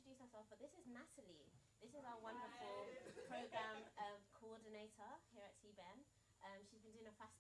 introduce herself, but this is Natalie. This is our wonderful program coordinator here at TBEN. She's been doing a fast.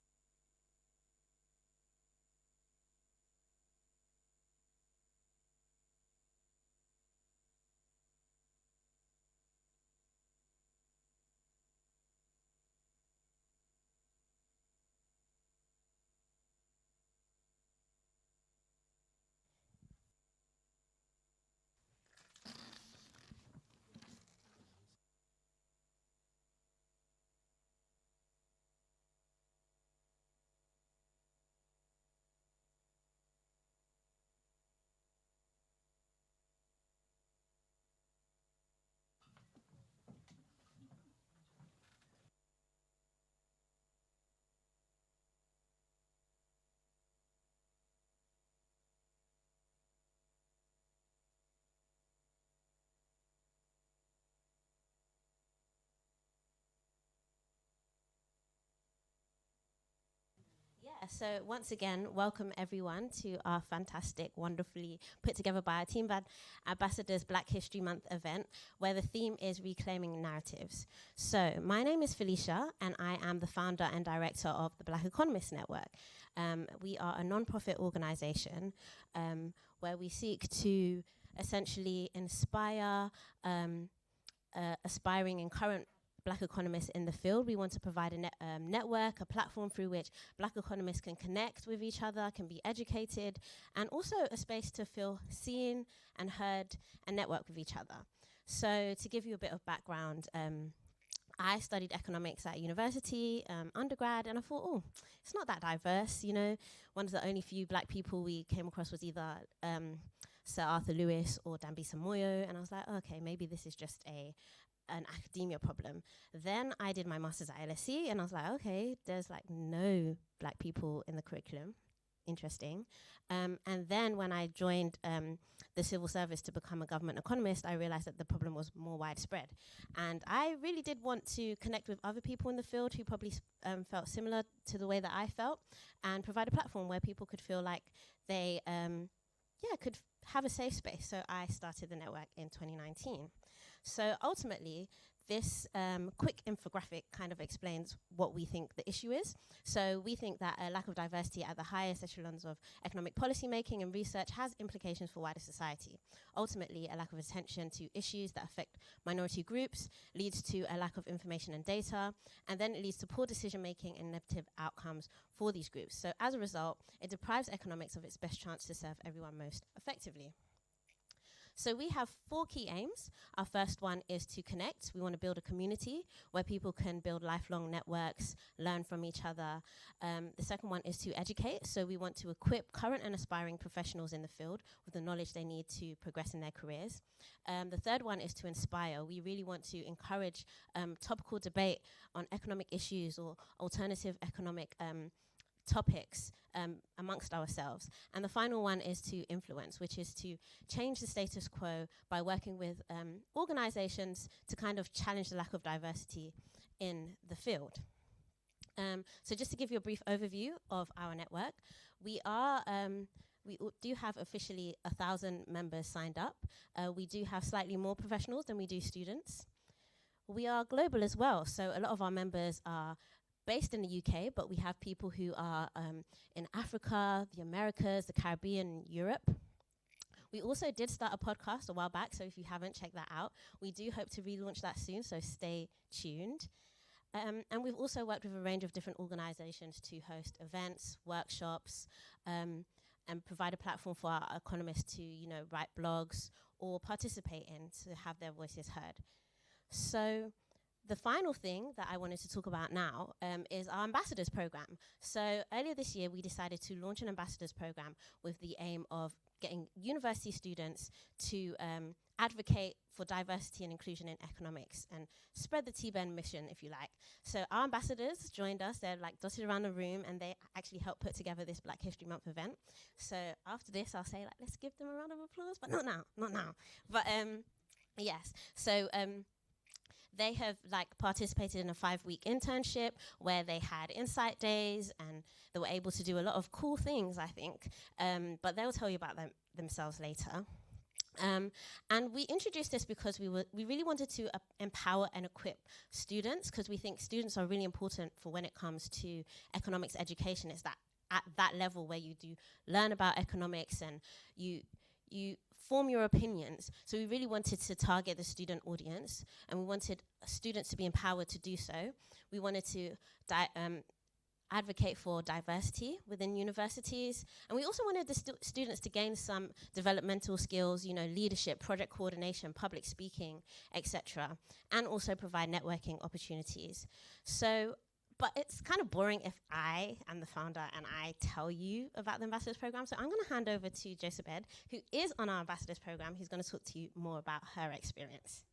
Yeah, so once again, welcome everyone to our fantastic, wonderfully put together by our Team Ambassadors Black History Month event, where the theme is reclaiming narratives. So my name is Felicia, and I am the founder and director of the Black Economists Network. We are a non-profit organization where we seek to essentially inspire aspiring and current Black economists in the field. We want to provide a network, a platform through which Black economists can connect with each other, can be educated, and also a space to feel seen and heard and network with each other. So to give you a bit of background, I studied economics at university, undergrad, and I thought, oh, it's not that diverse, you know. One of the only few Black people we came across was either Sir Arthur Lewis or Dambisa Moyo, and I was like, okay, maybe this is just an academia problem. Then I did my master's at LSE, and I was like, okay, there's like no Black people in the curriculum. Interesting. And then when I joined the civil service to become a government economist, I realized that the problem was more widespread. And I really did want to connect with other people in the field who probably felt similar to the way that I felt, and provide a platform where people could feel like they could have a safe space. So I started the network in 2019. So ultimately, this quick infographic kind of explains what we think the issue is. So we think that a lack of diversity at the highest echelons of economic policy making and research has implications for wider society. Ultimately, a lack of attention to issues that affect minority groups leads to a lack of information and data, and then it leads to poor decision making and negative outcomes for these groups. So as a result, it deprives economics of its best chance to serve everyone most effectively. So we have 4 key aims. Our first one is to connect. We want to build a community where people can build lifelong networks, learn from each other. The second one is to educate. So we want to equip current and aspiring professionals in the field with the knowledge they need to progress in their careers. The third one is to inspire. We really want to encourage topical debate on economic issues or alternative economic topics amongst ourselves. And the final one is to influence, which is to change the status quo by working with organizations to kind of challenge the lack of diversity in the field. So just to give you a brief overview of our network, we do have officially 1,000 members signed up. We do have slightly more professionals than we do students. We are global as well, so a lot of our members are based in the UK, but we have people who are in Africa, the Americas, the Caribbean, Europe. We also did start a podcast a while back, so if you haven't checked that out, we do hope to relaunch that soon, so stay tuned. And we've also worked with a range of different organizations to host events, workshops, and provide a platform for our economists to, write blogs or participate in to have their voices heard. So the final thing that I wanted to talk about now is our ambassadors program. So earlier this year, we decided to launch an ambassadors program with the aim of getting university students to advocate for diversity and inclusion in economics and spread the TBEN mission, if you like. So our ambassadors joined us. They're like dotted around the room, and they actually helped put together this Black History Month event. So after this, I'll say, let's give them a round of applause, but not now. But yes, so they have participated in a 5-week internship where they had insight days, and they were able to do a lot of cool things, I think. But they'll tell you about themselves later. And we introduced this because we really wanted to empower and equip students, because we think students are really important for when it comes to economics education. It's that at that level where you do learn about economics and you form your opinions. So we really wanted to target the student audience, and we wanted students to be empowered to do so. We wanted to advocate for diversity within universities, and we also wanted the students to gain some developmental skills, leadership, project coordination, public speaking, etc., and also provide networking opportunities. So, but it's kind of boring if I am the founder and I tell you about the Ambassadors Program, so I'm going to hand over to Joseph, who is on our Ambassadors Program, who's going to talk to you more about her experience.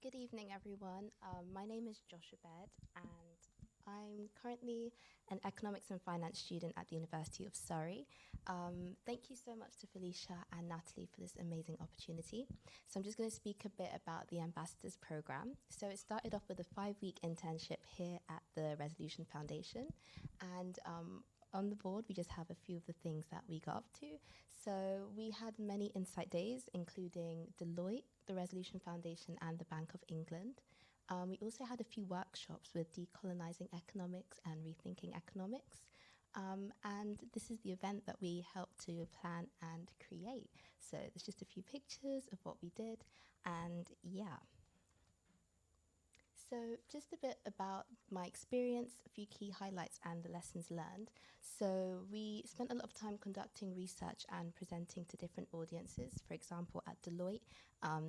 Good evening, everyone. My name is Joshua Baird, and I'm currently an economics and finance student at the University of Surrey. Thank you so much to Felicia and Natalie for this amazing opportunity. So I'm just going to speak a bit about the Ambassadors Program. So it started off with a 5-week internship here at the Resolution Foundation, and on the board, we just have a few of the things that we got up to. So we had many insight days, including Deloitte, the Resolution Foundation, and the Bank of England. We also had a few workshops with decolonizing economics and rethinking economics. And this is the event that we helped to plan and create. So there's just a few pictures of what we did, and yeah. So just a bit about my experience, a few key highlights and the lessons learned. So we spent a lot of time conducting research and presenting to different audiences. For example, at Deloitte,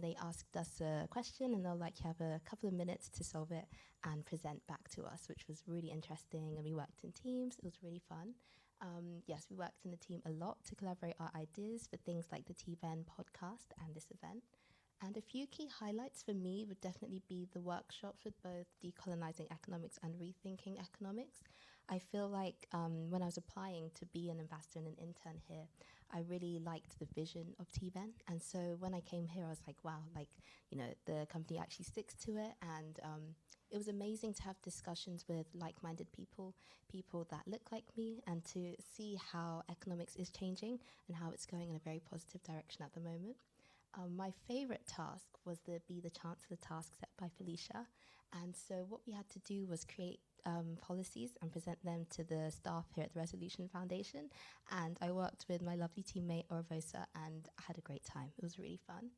they asked us a question and they'll you have a couple of minutes to solve it and present back to us, which was really interesting. And we worked in teams. It was really fun. Yes, we worked in the team a lot to collaborate our ideas for things like the TBEN podcast and this event. And a few key highlights for me would definitely be the workshops with both decolonizing economics and rethinking economics. I feel like when I was applying to be an ambassador and an intern here, I really liked the vision of TBEN. And so when I came here, I was like, wow, the company actually sticks to it. And it was amazing to have discussions with like-minded people that look like me, and to see how economics is changing and how it's going in a very positive direction at the moment. My favorite task was the Be the Chancellor task set by Felicia. And so what we had to do was create policies and present them to the staff here at the Resolution Foundation. And I worked with my lovely teammate, Orvosa, and I had a great time. It was really fun.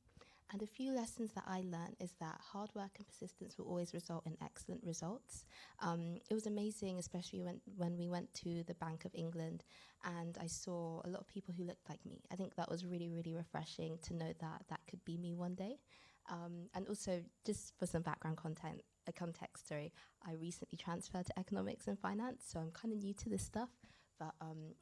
And a few lessons that I learned is that hard work and persistence will always result in excellent results. It was amazing, especially when we went to the Bank of England and I saw a lot of people who looked like me. I think that was really, really refreshing to know that that could be me one day. And also, just for some background context, I recently transferred to economics and finance, so I'm kind of new to this stuff. But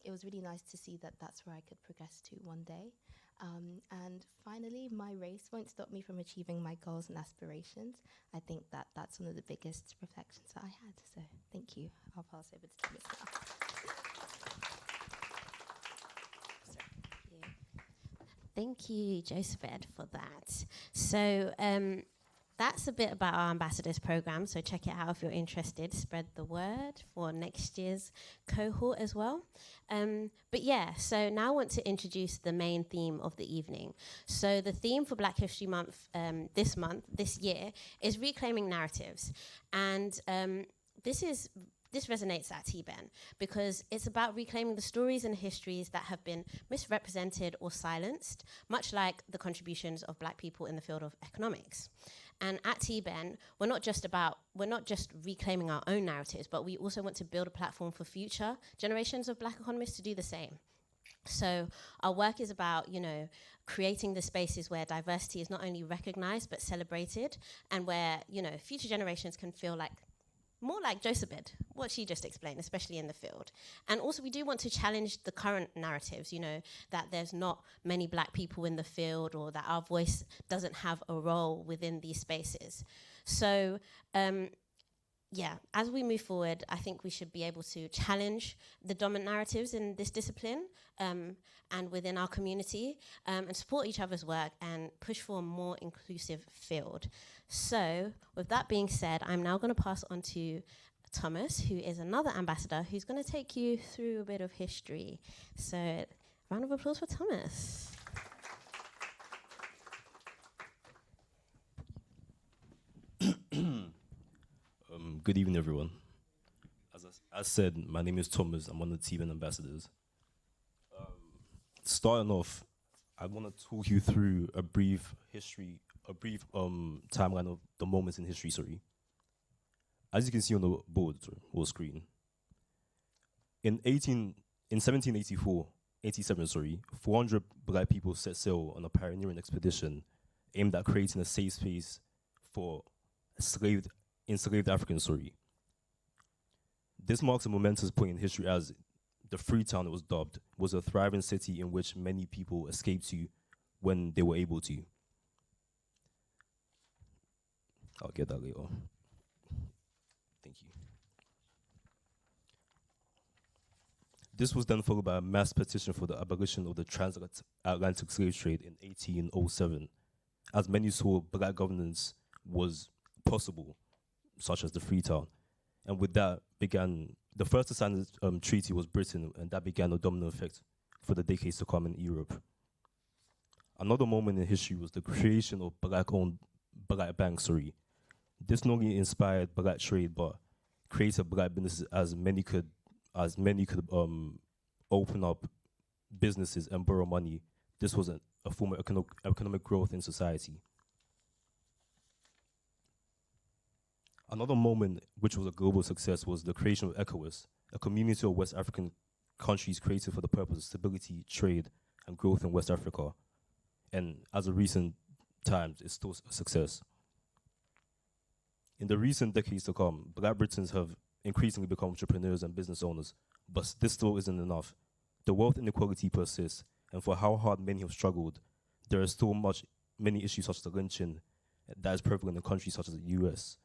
it was really nice to see that that's where I could progress to one day. And finally, my race won't stop me from achieving my goals and aspirations. I think that that's one of the biggest reflections that I had. So thank you. I'll pass over to Thomas now. Thank you, Joseph, for that. So that's a bit about our Ambassadors Program, so check it out if you're interested. Spread the word for next year's cohort as well. But yeah, so now I want to introduce the main theme of the evening. So the theme for Black History Month this year, is reclaiming narratives. And this resonates at TBEN because it's about reclaiming the stories and histories that have been misrepresented or silenced, much like the contributions of Black people in the field of economics. And at TBEN, we're not just reclaiming our own narratives, but we also want to build a platform for future generations of Black economists to do the same. So our work is about, creating the spaces where diversity is not only recognized but celebrated, and where, future generations can feel like more like Josephine, what she just explained, especially in the field. And also we do want to challenge the current narratives, that there's not many Black people in the field, or that our voice doesn't have a role within these spaces. So as we move forward, I think we should be able to challenge the dominant narratives in this discipline and within our community, and support each other's work and push for a more inclusive field. So with that being said, I'm now going to pass on to Thomas, who is another ambassador, who's going to take you through a bit of history. So, round of applause for Thomas. Good evening, everyone. As said, my name is Thomas. I'm one of the TBEN'S ambassadors. Starting off, I want to talk you through a brief timeline of the moments in history. Sorry. As you can see on the board or screen, in 1787, 400 black people set sail on a pioneering expedition aimed at creating a safe space for enslaved Africans. This marks a momentous point in history, as the Freetown, it was dubbed, was a thriving city in which many people escaped to when they were able to. I'll get that later. Thank you. This was then followed by a mass petition for the abolition of the transatlantic slave trade in 1807, as many saw black governance was possible, such as the Freetown. And with that began, the first to sign the treaty was Britain, and that began a domino effect for the decades to come in Europe. Another moment in history was the creation of black-owned black banks. This not only inspired black trade, but created black businesses, as many could open up businesses and borrow money. This was a form of economic growth in society. Another moment, which was a global success, was the creation of ECOWAS, a community of West African countries created for the purpose of stability, trade, and growth in West Africa. And as of recent times, it's still a success. In the recent decades to come, Black Britons have increasingly become entrepreneurs and business owners, but this still isn't enough. The wealth inequality persists, and for how hard many have struggled, there are still many issues such as the lynching that is prevalent in countries such as the US.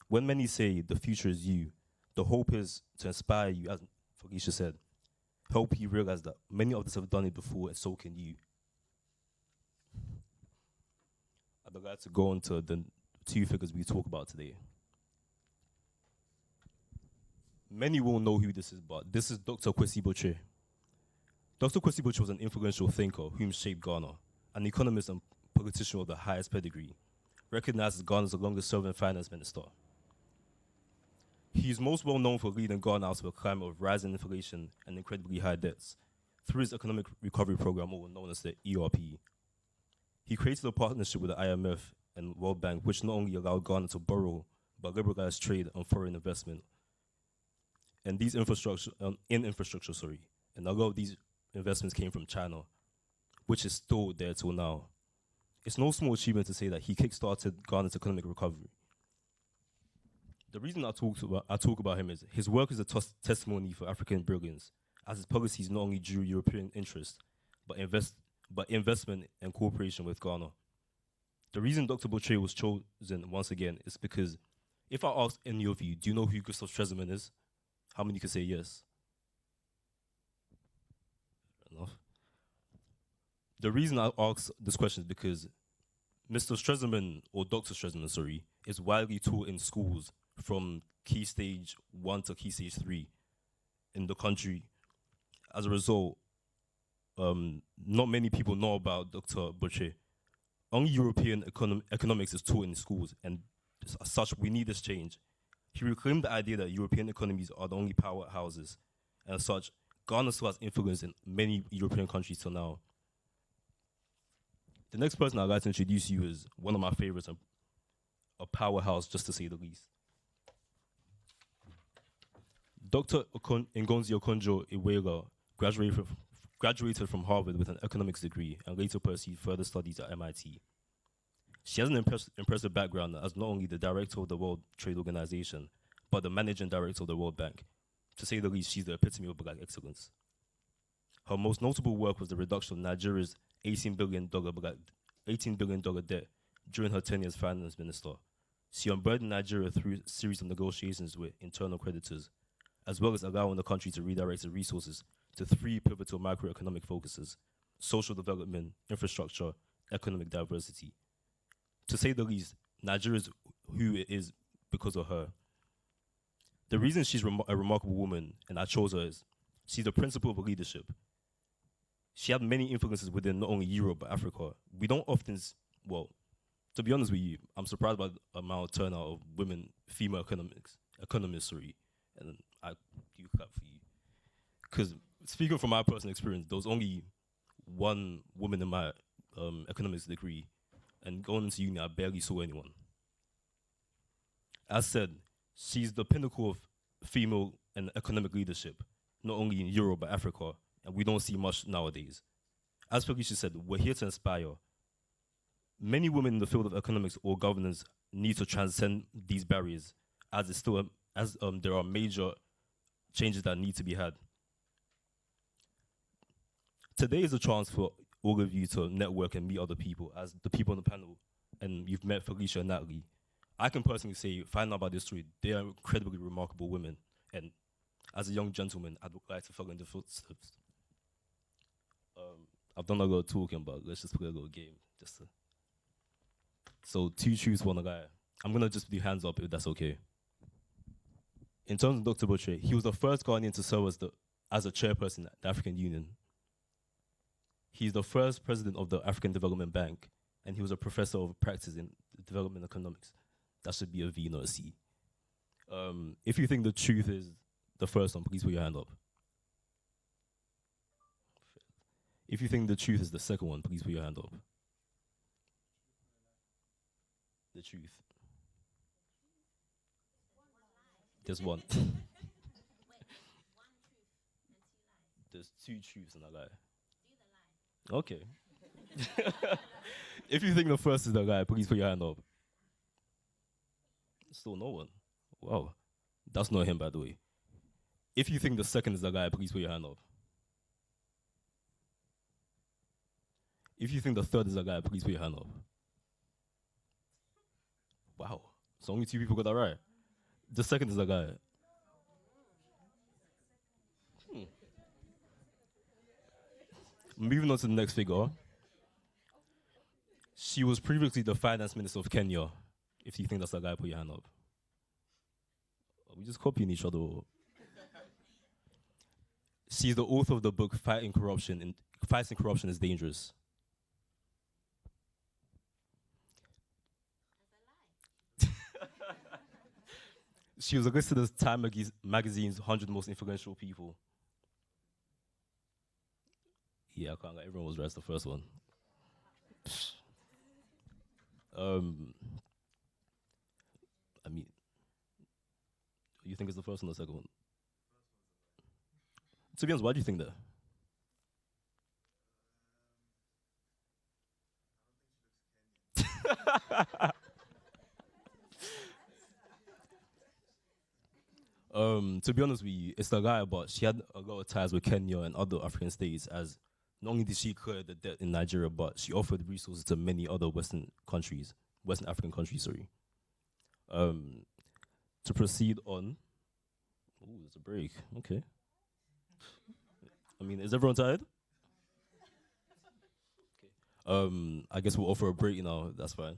When many say the future is you, the hope is to inspire you, as Felicia said, help you realize that many of us have done it before, and so can you. I'd like to go on to the two figures we talk about today. Many will know who this is, but this is Dr. Kwesi Botche. Dr. Kwesi Botche was an influential thinker whom shaped Ghana, an economist and politician of the highest pedigree, recognized as Ghana's longest-serving finance minister. He is most well known for leading Ghana out of a climate of rising inflation and incredibly high debts through his economic recovery program, or known as the ERP. He created a partnership with the IMF and World Bank, which not only allowed Ghana to borrow, but liberalized trade and foreign investment. And these infrastructure, and a lot of these investments came from China, which is still there till now. It's no small achievement to say that he kickstarted Ghana's economic recovery. The reason I talk about him is his work is a testimony for African brilliance, as his policies not only drew European interest, but investment and cooperation with Ghana. The reason Dr. Botche was chosen once again is because if I ask any of you, do you know who Gustav Stresemann is? How many could say yes? Enough. The reason I ask this question is because Mr. Stresemann, or Dr. Stresemann, is widely taught in schools from Key Stage 1 to Key Stage 3 in the country. As a result, not many people know about Dr. Botche. Only European economics is taught in schools, and as such, we need this change. He reclaimed the idea that European economies are the only powerhouses, and as such, Ghana still has influence in many European countries till now. The next person I'd like to introduce you is one of my favorites, a powerhouse, just to say the least. Dr. Ngozi Okonjo-Iweala graduated from Harvard with an economics degree and later pursued further studies at MIT. She has an impressive background as not only the director of the World Trade Organization, but the managing director of the World Bank. To say the least, she's the epitome of black excellence. Her most notable work was the reduction of Nigeria's $18 billion debt during her tenure as finance minister. She unburdened Nigeria through a series of negotiations with internal creditors, as well as allowing the country to redirect its resources to three pivotal macroeconomic focuses: social development, infrastructure, economic diversity. To say the least, Nigeria is who it is because of her. The reason she's a remarkable woman, and I chose her, is she's the principle of leadership. She had many influences within not only Europe but Africa. We don't often, well, to be honest with you, I'm surprised by the amount of turnout of women, female economists, sorry, and I do clap for you. Because speaking from my personal experience, there was only one woman in my economics degree, and going into uni, I barely saw anyone. As said, she's the pinnacle of female and economic leadership, not only in Europe but Africa, and we don't see much nowadays. As Felicia said, we're here to inspire. Many women in the field of economics or governance need to transcend these barriers, as it's still there are major changes that need to be had. Today is a chance for all of you to network and meet other people, as the people on the panel, and you've met Felicia and Natalie. I can personally say, find out about this story, they are incredibly remarkable women, and as a young gentleman, I'd like to follow in the footsteps. I've done a lot of talking, but let's just play a little game. So 2 truths, 1 lie. I'm gonna just do hands up if that's okay. In terms of Dr. Butcher, he was the first Ghanaian to serve as a chairperson at the African Union. He's the first president of the African Development Bank, and he was a professor of practice in development economics. That should be a V, not a C. If you think the truth is the first one, please put your hand up. If you think the truth is the second one, please put your hand up. The truth. There's one. There's 2 truths and a lie. Okay. If you think the first is the lie, please put your hand up. Still no one. Wow. That's not him, by the way. If you think the second is the lie, please put your hand up. If you think the third is a guy, please put your hand up. Wow. So only 2 people got that right. The second is a guy. Moving on to the next figure. She was previously the finance minister of Kenya. If you think that's a guy, put your hand up. Are we just copying each other? She's the author of the book Fighting Corruption is Dangerous. She was listed as Time magazine's 100 most influential people. Yeah, I can't lie, everyone was right, the first one. I mean, you think it's the first one or the second one? To be honest, why do you think that? To be honest with you, it's the guy, but she had a lot of ties with Kenya and other African states, as not only did she clear the debt in Nigeria, but she offered resources to many other Western African countries, sorry. To proceed on, ooh, there's a break, okay. I mean, is everyone tired? Okay. I guess we'll offer a break now, that's fine.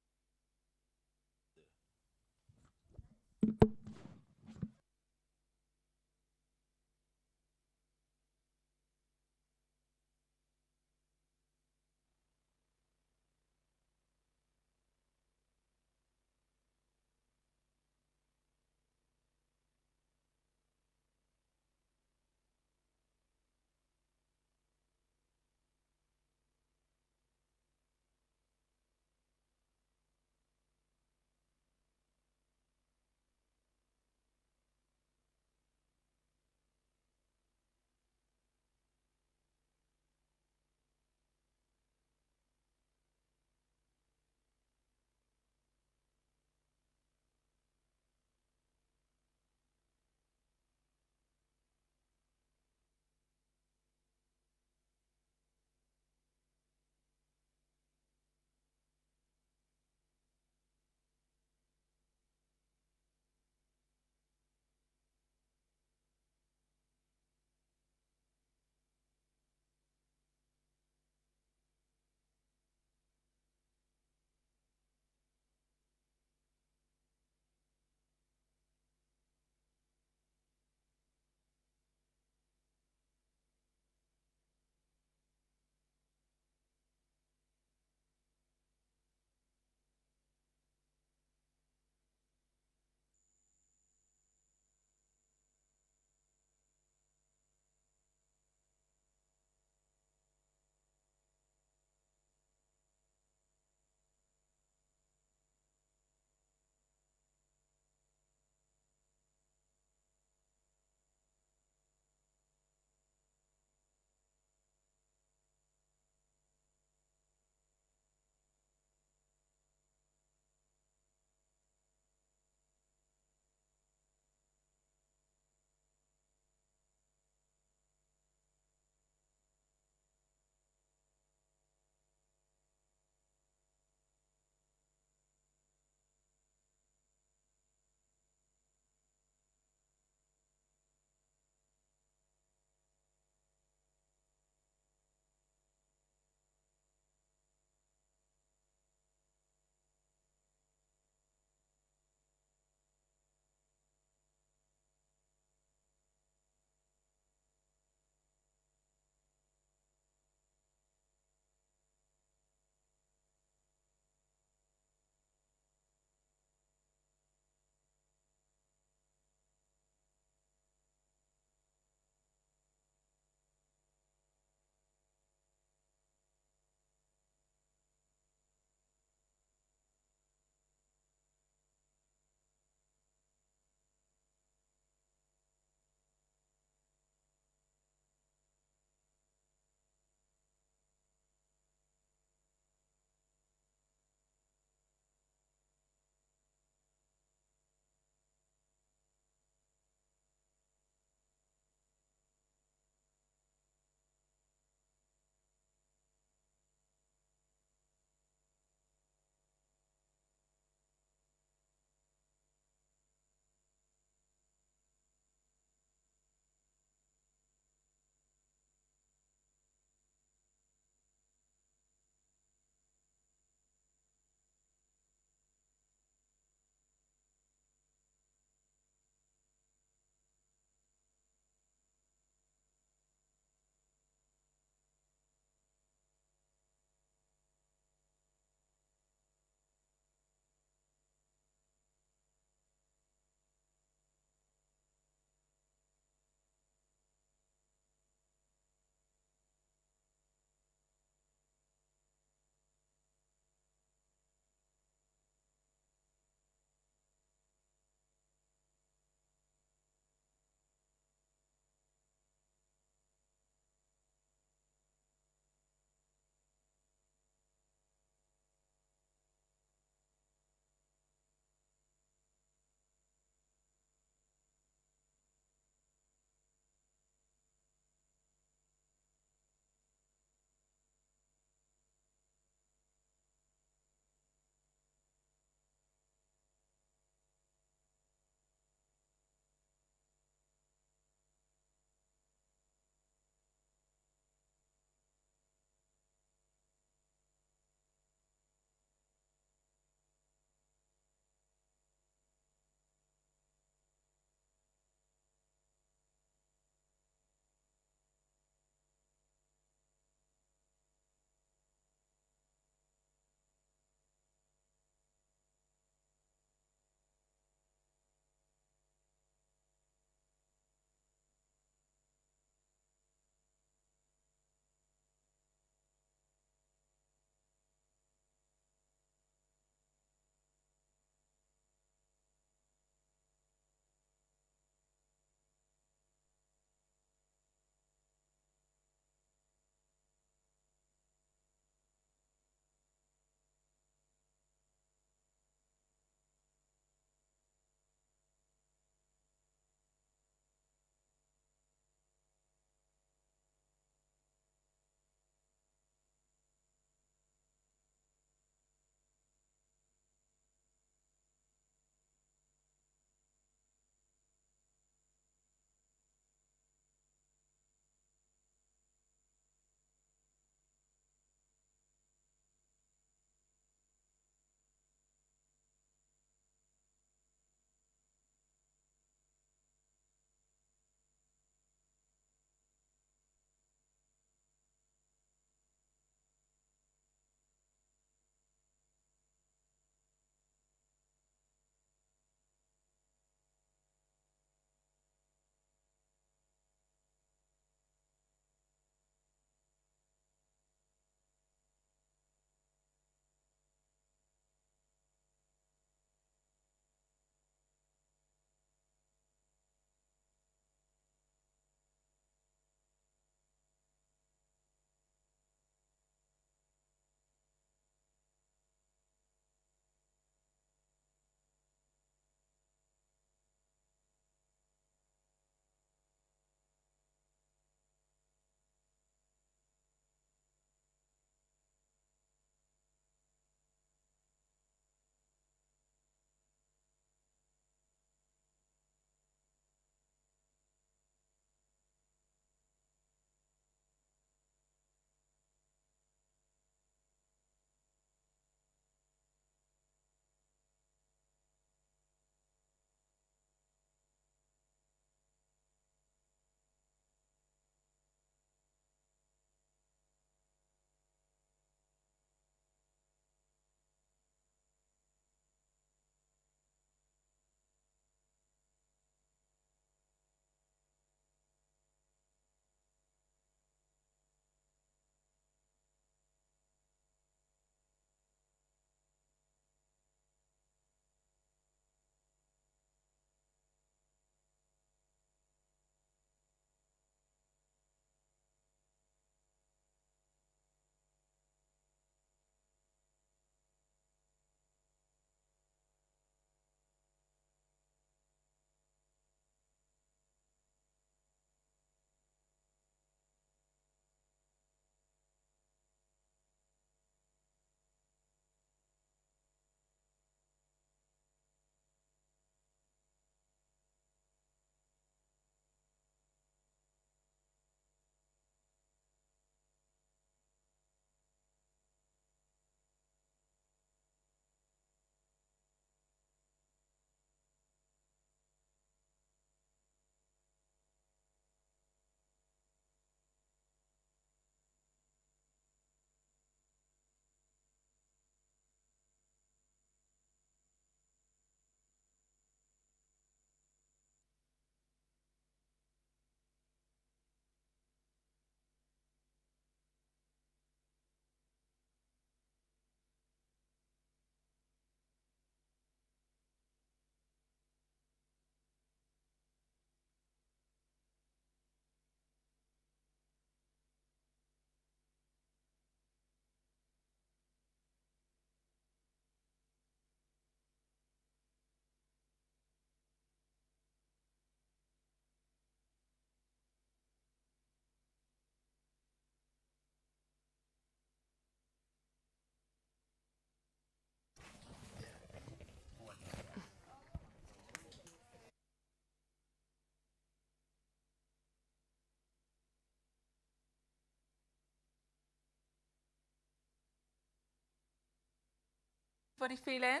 Everybody feeling?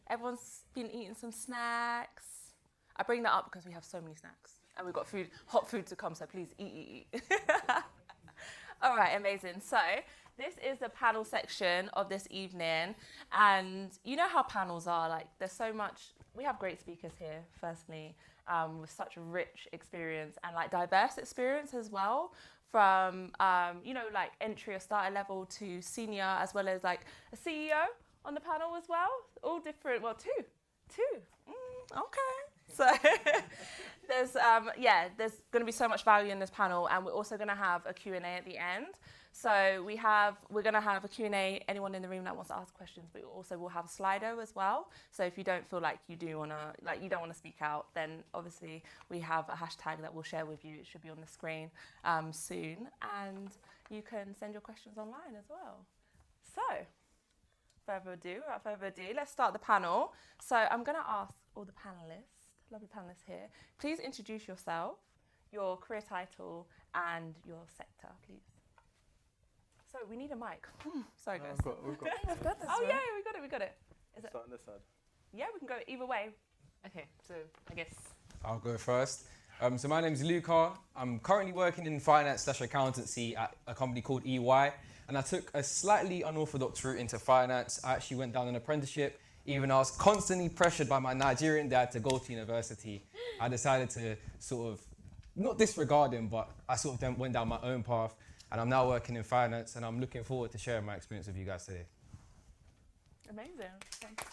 Everyone's been eating some snacks. I bring that up because we have so many snacks and we've got food, hot food to come, so please eat. All right, amazing. So this is the panel section of this evening. And you know how panels are, like there's so much, we have great speakers here, firstly, with such a rich experience and like diverse experience as well, from, you know, like entry or starter level to senior, as well as like a CEO on the panel as well. All different, well, two. Okay. So there's going to be so much value in this panel, and we're also going to have a Q&A at the end. So we're going to have a Q&A, anyone in the room that wants to ask questions, but also we'll have a Slido as well. So if you don't feel like you don't want to speak out, then obviously we have a hashtag that we'll share with you. It should be on the screen soon, and you can send your questions online as well. So without further ado, let's start the panel. So I'm going to ask all the panelists, lovely panelists here, please introduce yourself, your career title, and your sector, please. So we need a mic. Sorry, guys. We've got this. Oh, yeah, we got it. Is it? Start on this side. Yeah, we can go either way. Okay, so I guess I'll go first. So my name's Luca. I'm currently working in finance/accountancy at a company called EY, and I took a slightly unorthodox route into finance. I actually went down an apprenticeship. Even though I was constantly pressured by my Nigerian dad to go to university, I decided to sort of, not disregard him, but I sort of then went down my own path, and I'm now working in finance, and I'm looking forward to sharing my experience with you guys today. Amazing. Thanks.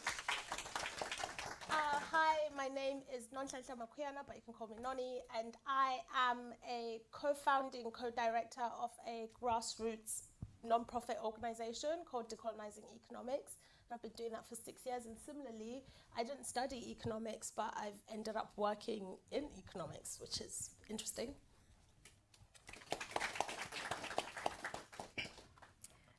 Hi, my name is Nonhlanhla Makuyana, but you can call me Noni, and I am a co-founding co-director of a grassroots non-profit organization called Decolonizing Economics. I've been doing that for 6 years, and similarly, I didn't study economics, but I've ended up working in economics, which is interesting.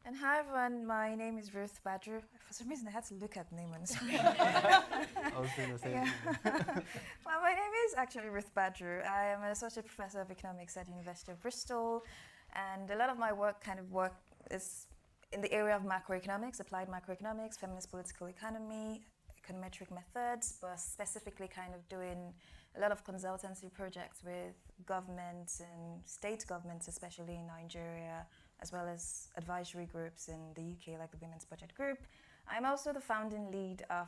And hi everyone, my name is Ruth Badru. For some reason I had to look at the name on the screen. I was doing the same thing. Well, my name is actually Ruth Badru. I am an associate professor of economics at University of Bristol, and a lot of my work is in the area of macroeconomics, applied macroeconomics, feminist political economy, econometric methods, but specifically kind of doing a lot of consultancy projects with governments and state governments, especially in Nigeria, as well as advisory groups in the UK, like the Women's Budget Group. I'm also the founding lead of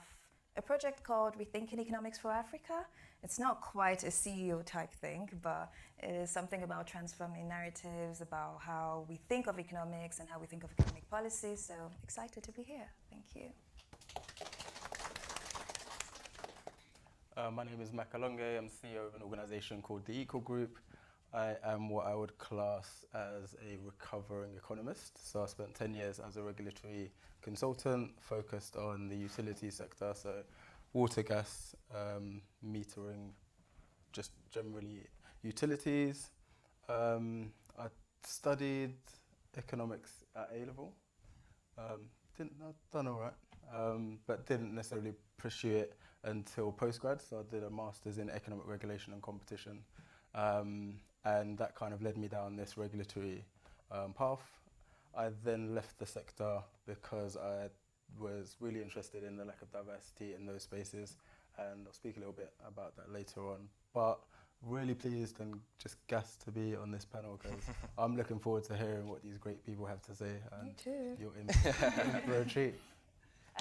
a project called Rethinking Economics for Africa. It's not quite a CEO type thing, but it is something about transforming narratives, about how we think of economics and how we think of economic policy. So excited to be here. Thank you. My name is Makalonge. I'm CEO of an organization called the Equal Group. I am what I would class as a recovering economist. So I spent 10 years as a regulatory consultant focused on the utility sector, so water, gas, metering, just generally utilities. I studied economics at A-level. I've done all right, but didn't necessarily pursue it until postgrad. So I did a master's in economic regulation and competition. And that kind of led me down this regulatory path. I then left the sector because I was really interested in the lack of diversity in those spaces, and I'll speak a little bit about that later on. But really pleased and just gassed to be on this panel, because I'm looking forward to hearing what these great people have to say. And Me too. You're in for a treat.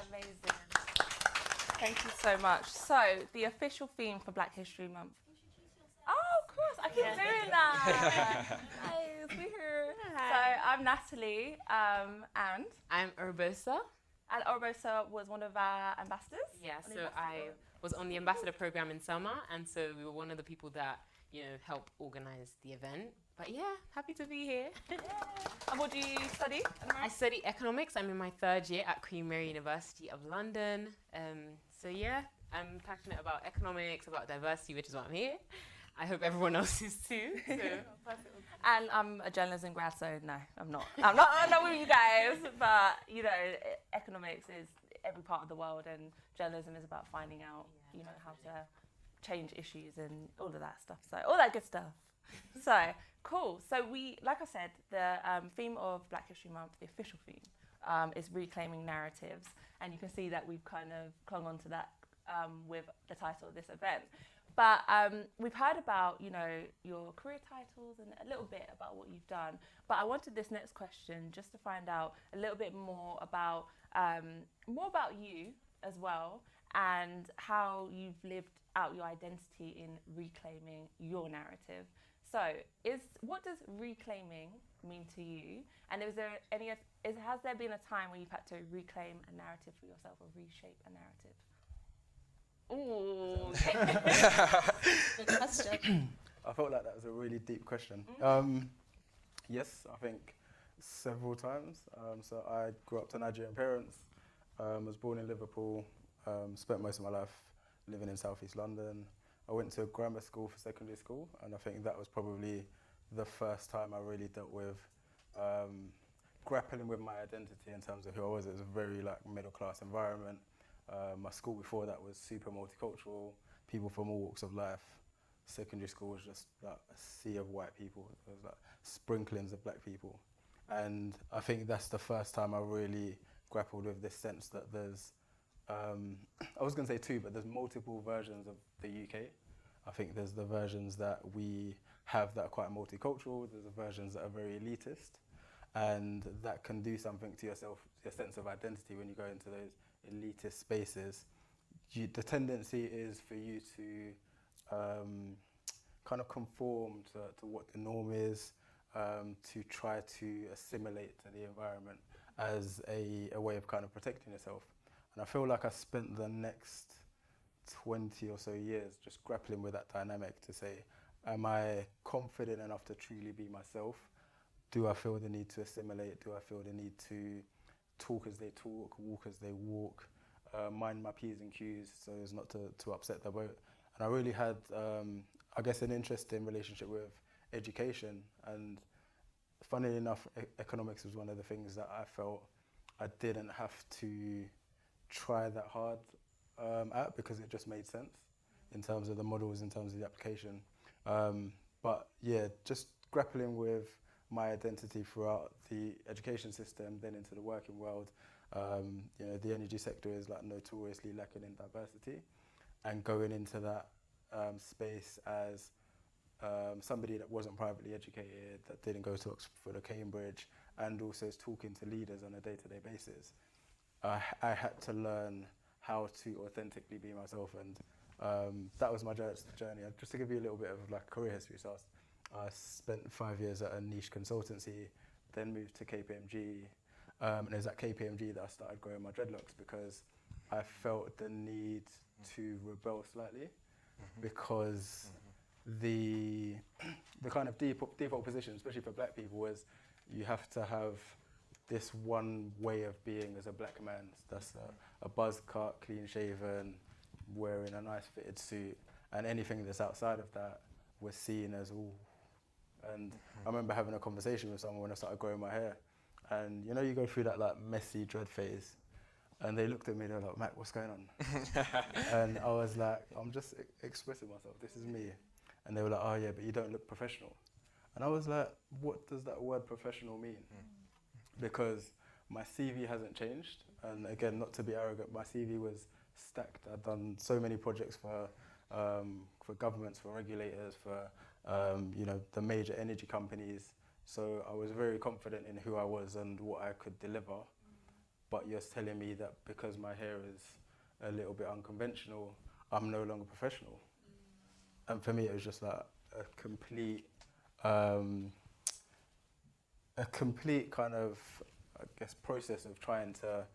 Amazing. Thank you so much. So the official theme for Black History Month. Oh, of course, I keep doing that. Nice, we're here. So I'm Natalie, and I'm Urbosa. And Urbosa was one of our ambassadors. Yeah, so I was on the ambassador program in Selma, and so we were one of the people that, helped organize the event. But yeah, happy to be here. Yeah. And what do you study? I study economics. I'm in my 3rd year at Queen Mary University of London. So yeah, I'm passionate about economics, about diversity, which is why I'm here. I hope everyone else is too. So I'll pass it on. And I'm a journalism grad, so no, I'm not. I'm not with you guys, but economics is every part of the world, and journalism is about finding out, how to change issues and all of that stuff. So all that good stuff. So cool. So we, like I said, the theme of Black History Month, the official theme, is reclaiming narratives. And you can see that we've kind of clung on to that with the title of this event. But we've heard about, you know, your career titles and a little bit about what you've done. But I wanted this next question just to find out a little bit more about you as well, and how you've lived out your identity in reclaiming your narrative. So, what does reclaiming mean to you? And has there been a time when you've had to reclaim a narrative for yourself or reshape a narrative? Ooh. Good question. I felt like that was a really deep question. Yes, I think several times. So I grew up to Nigerian parents, was born in Liverpool, spent most of my life living in Southeast London. I went to grammar school for secondary school, and I think that was probably the first time I really dealt with grappling with my identity in terms of who I was. It was a very middle class environment. My school before that was super multicultural, people from all walks of life. Secondary school was just a sea of white people. There was sprinklings of black people. And I think that's the first time I really grappled with this sense that there's, I was going to say two, but there's multiple versions of the UK. I think there's the versions that we have that are quite multicultural, there's the versions that are very elitist, and that can do something to yourself, your sense of identity when you go into those elitist spaces. The tendency is for you to kind of conform to what the norm is, to try to assimilate to the environment as a way of kind of protecting yourself. And I feel like I spent the next 20 or so years just grappling with that dynamic to say, am I confident enough to truly be myself? Do I feel the need to assimilate? Do I feel the need to talk as they talk, walk as they walk, mind my P's and Q's so as not to upset the boat? And I really had, I guess, an interesting relationship with education. And funnily enough, economics was one of the things that I felt I didn't have to try that hard at, because it just made sense in terms of the models, in terms of the application. But yeah, just grappling with my identity throughout the education system, then into the working world. You know, the energy sector is notoriously lacking in diversity, and going into that space as somebody that wasn't privately educated, that didn't go to Oxford or Cambridge, and also is talking to leaders on a day-to-day basis. I had to learn how to authentically be myself, and that was my journey. Just to give you a little bit of career history, so I spent 5 years at a niche consultancy, then moved to KPMG, and it was at KPMG that I started growing my dreadlocks, because I felt the need to rebel slightly, because the kind of default position, especially for black people, was you have to have this one way of being as a black man. That's a buzz cut, clean shaven, wearing a nice fitted suit, and anything that's outside of that was seen as all. And I remember having a conversation with someone when I started growing my hair, and you know, you go through that messy dread phase, and they looked at me and they were like, "Mac, what's going on?" And I was like, "I'm just expressing myself, this is me." And they were like, "Oh yeah, but you don't look professional." And I was like, what does that word professional mean? Because my CV hasn't changed, and again, not to be arrogant, my CV was stacked. I'd done so many projects for governments, for regulators, for you know, the major energy companies. So I was very confident in who I was and what I could deliver. But you're telling me that because my hair is a little bit unconventional, I'm no longer professional. And for me, it was just like a complete kind of, I guess, process of trying to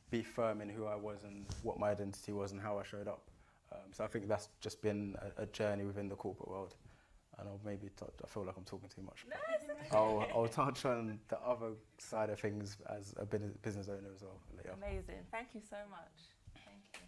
be firm in who I was and what my identity was and how I showed up. So I think that's just been a journey within the corporate world. And I'll maybe, I feel like I'm talking too much. I'll touch on the other side of things as a business owner as well later. Amazing. Thank you so much. Thank you.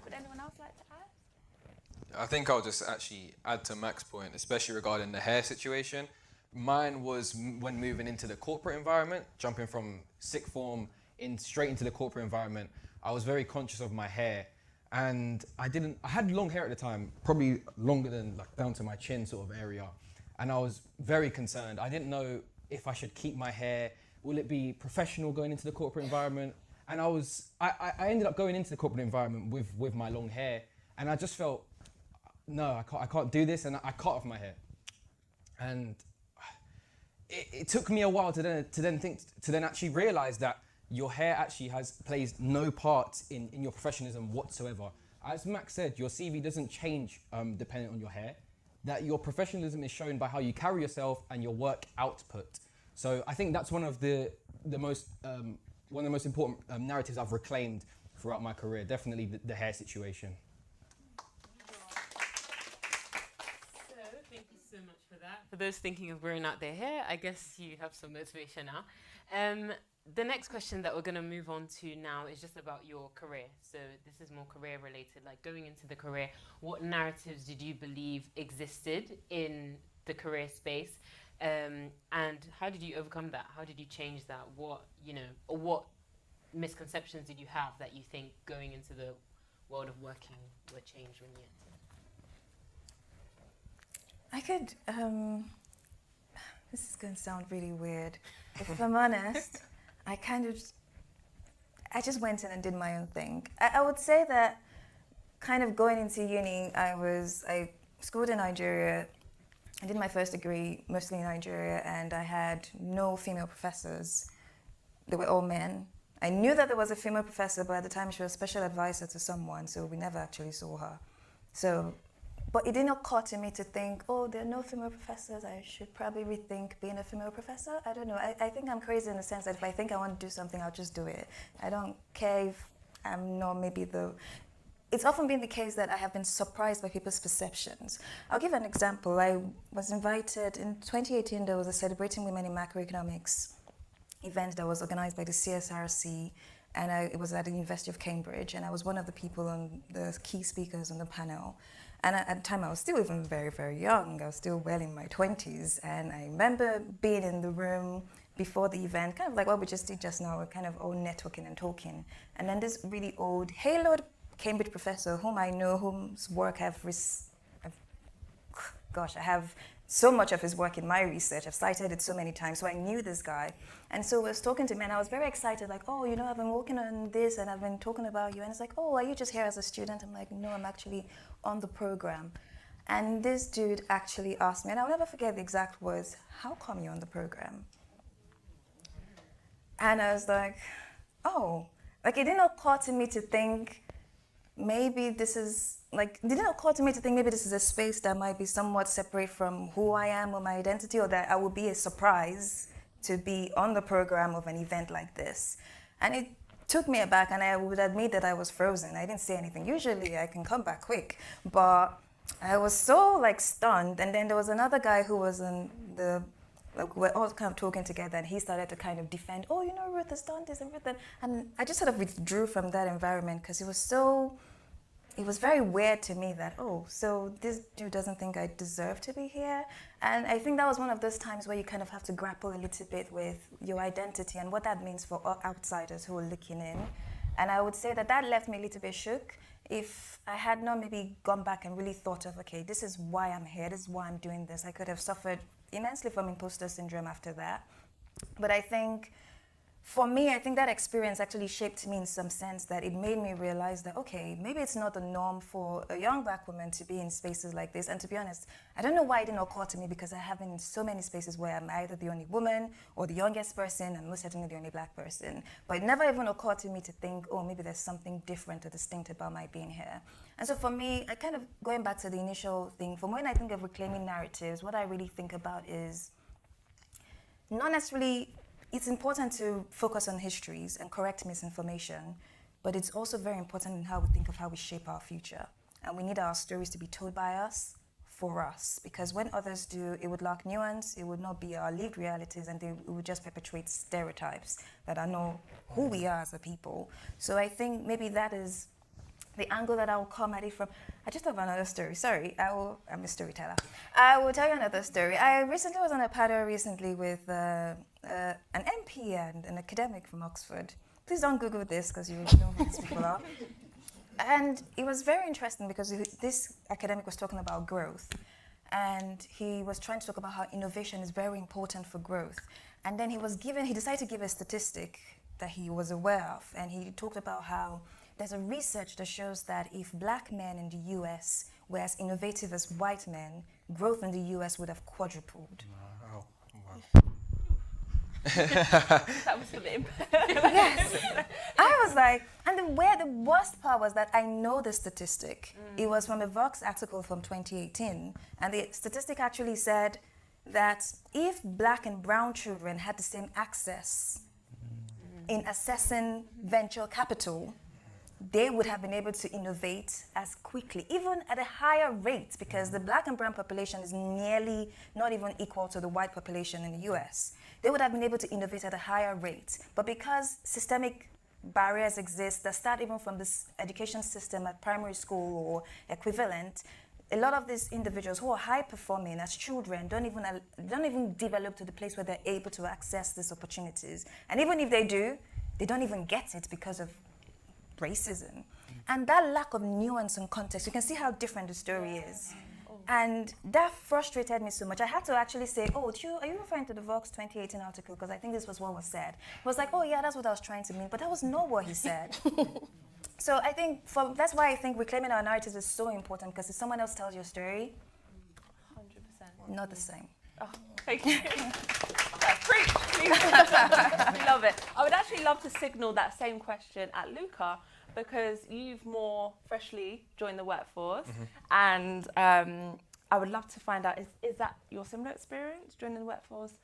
Would anyone else like to add? I think I'll just actually add to Mac's point, especially regarding the hair situation. Mine was when moving into the corporate environment, jumping from sixth form straight into the corporate environment. I was very conscious of my hair, and I had long hair at the time, probably longer than down to my chin sort of area. And I was very concerned. I didn't know if I should keep my hair. Will it be professional going into the corporate environment? And I ended up going into the corporate environment with my long hair, and I just felt, no, I can't do this, and I cut off my hair. And it took me a while to then actually realize that your hair actually plays no part in your professionalism whatsoever. As Max said, your CV doesn't change depending on your hair. That your professionalism is shown by how you carry yourself and your work output. So I think that's one of the most important narratives I've reclaimed throughout my career. Definitely the hair situation. So thank you so much for that. For those thinking of growing out their hair, I guess you have some motivation now. The next question that we're going to move on to now is just about your career. So this is more career related, like going into the career. What narratives did you believe existed in the career space? And how did you overcome that? How did you change that? What misconceptions did you have that you think going into the world of working were changed when you entered? I could, this is going to sound really weird. If I'm honest, I just went in and did my own thing. I would say that kind of going into uni, I schooled in Nigeria. I did my first degree mostly in Nigeria, and I had no female professors. They were all men. I knew that there was a female professor, but at the time she was a special advisor to someone, so we never actually saw her. But it did not occur to me to think, oh, there are no female professors, I should probably rethink being a female professor. I don't know. I think I'm crazy in the sense that if I think I want to do something, I'll just do it. I don't care if I'm not maybe It's often been the case that I have been surprised by people's perceptions. I'll give an example. I was invited, in 2018, there was a Celebrating Women in Macroeconomics event that was organized by the CSRC, and it was at the University of Cambridge, and I was one of the people on the key speakers on the panel. And at the time, I was still even very, very young. I was still well in my 20s. And I remember being in the room before the event, kind of like what we just did just now, we're kind of all networking and talking. And then this really old, haloed Cambridge professor whom I know, whose work I have so much of his work in my research. I've cited it so many times, so I knew this guy. And so I was talking to him, and I was very excited, like, oh, I've been working on this, and I've been talking about you. And it's like, oh, are you just here as a student? I'm like, no, I'm actually on the program. And this dude actually asked me, and I'll never forget the exact words, how come you're on the program? And I was like, oh, like it didn't occur to me to think, maybe this is, it didn't occur to me to think maybe this is a space that might be somewhat separate from who I am or my identity, or that I would be a surprise to be on the program of an event like this. And it took me aback, and I would admit that I was frozen. I didn't say anything. Usually I can come back quick, but I was so stunned. And then there was another guy who was in the, we're all kind of talking together, and he started to kind of defend, oh, Ruth has done this and Ruth that. And I just sort of withdrew from that environment because it was very weird to me that, oh, so this dude doesn't think I deserve to be here. And I think that was one of those times where you kind of have to grapple a little bit with your identity and what that means for outsiders who are looking in. And I would say that left me a little bit shook. If I had not maybe gone back and really thought of, okay, this is why I'm here, this is why I'm doing this, I could have suffered immensely from imposter syndrome after that. But I think, for me, I think that experience actually shaped me in some sense, that it made me realize that, okay, maybe it's not the norm for a young Black woman to be in spaces like this. And to be honest, I don't know why it didn't occur to me, because I have been in so many spaces where I'm either the only woman or the youngest person, and most certainly the only Black person. But it never even occurred to me to think, oh, maybe there's something different or distinct about my being here. And so for me, I kind of, going back to the initial thing, from when I think of reclaiming narratives, what I really think about is not necessarily, it's important to focus on histories and correct misinformation, but it's also very important in how we think of how we shape our future. And we need our stories to be told by us, for us, because when others do, it would lack nuance, it would not be our lived realities, and it would just perpetuate stereotypes that are not who we are as a people. So I think maybe that is the angle that I will come at it from. I just have another story. Sorry, I'm a storyteller. I will tell you another story. I recently was on a panel with an MP and an academic from Oxford. Please don't Google this, because you know who these people are. And it was very interesting because this academic was talking about growth. and he was trying to talk about how innovation is very important for growth. And then he decided to give a statistic that he was aware of, and he talked about how there's a research that shows that if black men in the US were as innovative as white men, growth in the US would have quadrupled. Wow. That was for the impact. Yes. I was like, and the worst part was that I know the statistic. It was from a Vox article from 2018, and the statistic actually said that if black and brown children had the same access in accessing venture capital, they would have been able to innovate as quickly, even at a higher rate, because the black and brown population is nearly not even equal to the white population in the US. They would have been able to innovate at a higher rate. But because systemic barriers exist that start even from this education system at primary school or equivalent, a lot of these individuals who are high performing as children don't even develop to the place where they're able to access these opportunities. And even if they do, they don't even get it because of racism. And that lack of nuance and context, you can see how different the story is. And that frustrated me so much. I had to actually say, are you referring to the Vox 2018 article? Because I think this was what was said. It was like, oh yeah, that's what I was trying to mean. But that was not what he said. So I think, that's why I think reclaiming our narratives is so important, because if someone else tells your story, 100%. not the same. Oh, thank you. Preach. We love it. I would actually love to signal that same question at Luca, because you've more freshly joined the workforce, and I would love to find out, is that your similar experience joining the workforce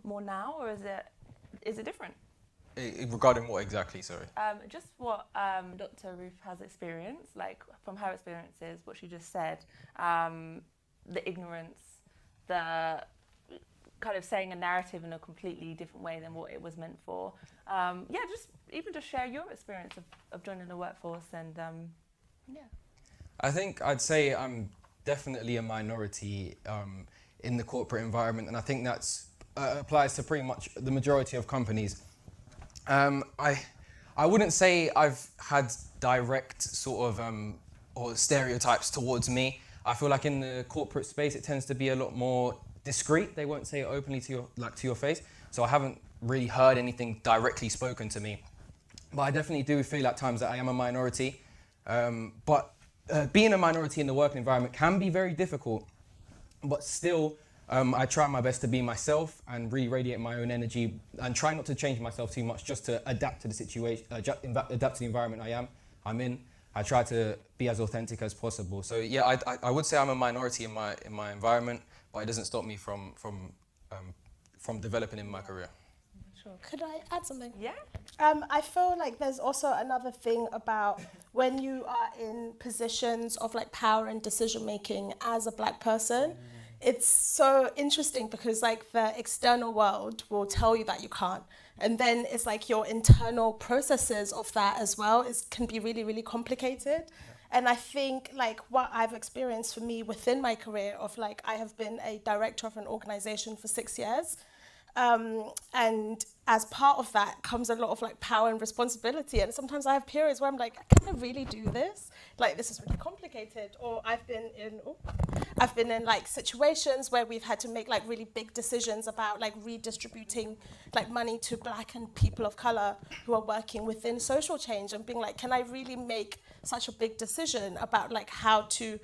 more now, or is it different? Regarding what exactly, sorry? Just what Dr. Ruth has experienced, like from her experiences, what she just said, the ignorance, the kind of saying a narrative in a completely different way than what it was meant for. Just share your experience of joining the workforce and I think I'd say I'm definitely a minority in the corporate environment, and I think that's applies to pretty much the majority of companies. I wouldn't say I've had direct sort of or stereotypes towards me. I feel like in the corporate space it tends to be a lot more discreet. They won't say it openly to your face. So I haven't really heard anything directly spoken to me. But I definitely do feel at times that I am a minority. But being a minority in the working environment can be very difficult. But still, I try my best to be myself and really radiate my own energy and try not to change myself too much, just to adapt to the situation, adapt to the environment I'm in. I try to be as authentic as possible. So yeah, I would say I'm a minority in my environment, but it doesn't stop me from developing in my career. Sure. Could I add something? Yeah. I feel like there's also another thing about when you are in positions of like power and decision making as a black person. It's so interesting because like the external world will tell you that you can't, and then it's like your internal processes of that as well can be really, really complicated. And I think like what I've experienced for me within my career of like, I have been a director of an organization for 6 years. And as part of that comes a lot of like power and responsibility. And sometimes I have periods where I'm like, can I really do this? Like, this is really complicated. Or I've been in like situations where we've had to make like really big decisions about like redistributing like money to black and people of color who are working within social change, and being like, can I really make such a big decision about like how to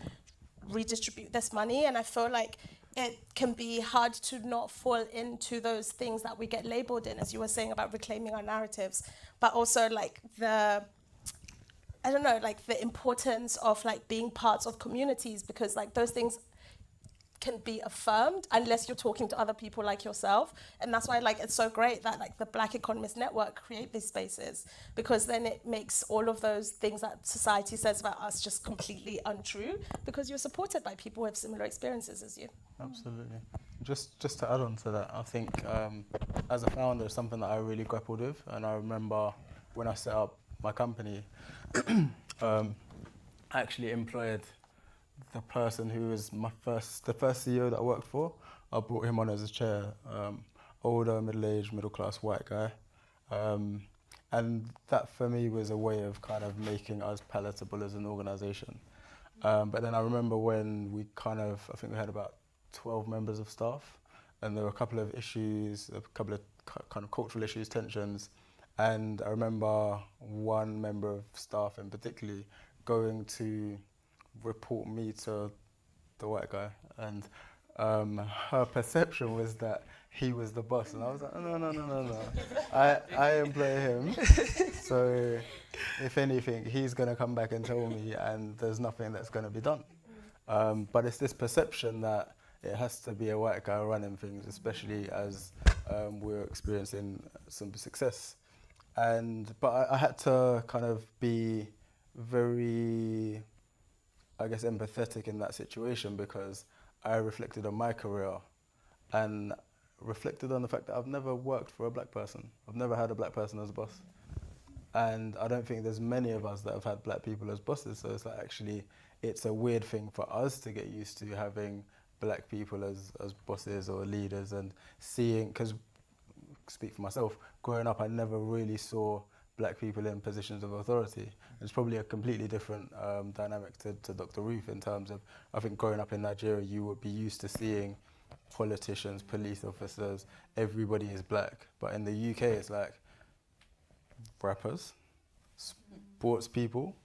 redistribute this money? And I feel like it can be hard to not fall into those things that we get labeled in, as you were saying about reclaiming our narratives, but also like the importance of like being parts of communities, because like those things can be affirmed unless you're talking to other people like yourself. And that's why like it's so great that like the Black Economist Network create these spaces, because then it makes all of those things that society says about us just completely untrue, because you're supported by people who have similar experiences as you. Absolutely. Just to add on to that, I think as a founder, it's something that I really grappled with. And I remember when I set up my company, I actually employed the person who was the first CEO that I worked for. I brought him on as a chair, older, middle-aged, middle-class white guy. And that for me was a way of kind of making us palatable as an organization. But then I remember when I think we had about 12 members of staff, and there were a couple of issues, a couple of kind of cultural issues, tensions, and I remember one member of staff in particular going to report me to the white guy, and her perception was that he was the boss, and I was like, no. I employ him, so if anything, he's going to come back and tell me, and there's nothing that's going to be done. But it's this perception that it has to be a white guy running things, especially as we're experiencing some success. But I had to kind of be very, I guess, empathetic in that situation, because I reflected on my career and reflected on the fact that I've never worked for a black person. I've never had a black person as a boss. And I don't think there's many of us that have had black people as bosses. So it's like, actually, it's a weird thing for us to get used to having black people as bosses or leaders, and seeing, because speak for myself, growing up I never really saw black people in positions of authority. It's probably a completely different dynamic to Dr. Ruth, in terms of, I think growing up in Nigeria, you would be used to seeing politicians, police officers, everybody is black. But in the UK, it's like rappers, sports people,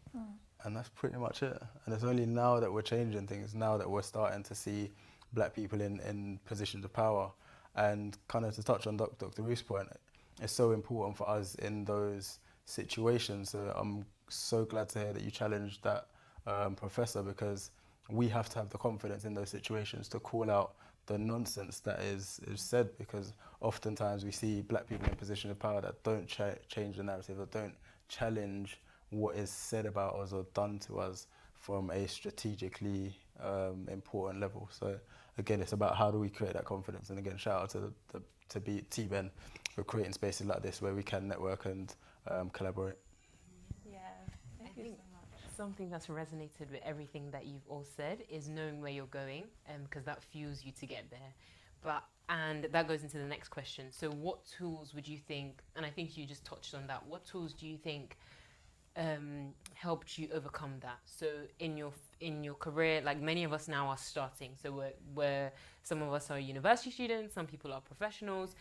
and that's pretty much it. And it's only now that we're changing things, now that we're starting to see black people in positions of power. And kind of to touch on Dr. Ruth's point, it's so important for us in those situations. So I'm so glad to hear that you challenged that professor, because we have to have the confidence in those situations to call out the nonsense that is said, because oftentimes we see black people in positions of power that don't change the narrative, or don't challenge what is said about us or done to us from a strategically important level. So again, it's about how do we create that confidence. And again, shout out to TBEN for creating spaces like this where we can network and collaborate. Yeah, thank you so much. Something that's resonated with everything that you've all said is knowing where you're going, because that fuels you to get there. And that goes into the next question. So what tools would you think, and I think you just touched on that, what tools do you think helped you overcome that? So in your career, like many of us now are starting, so we're some of us are university students, some people are professionals.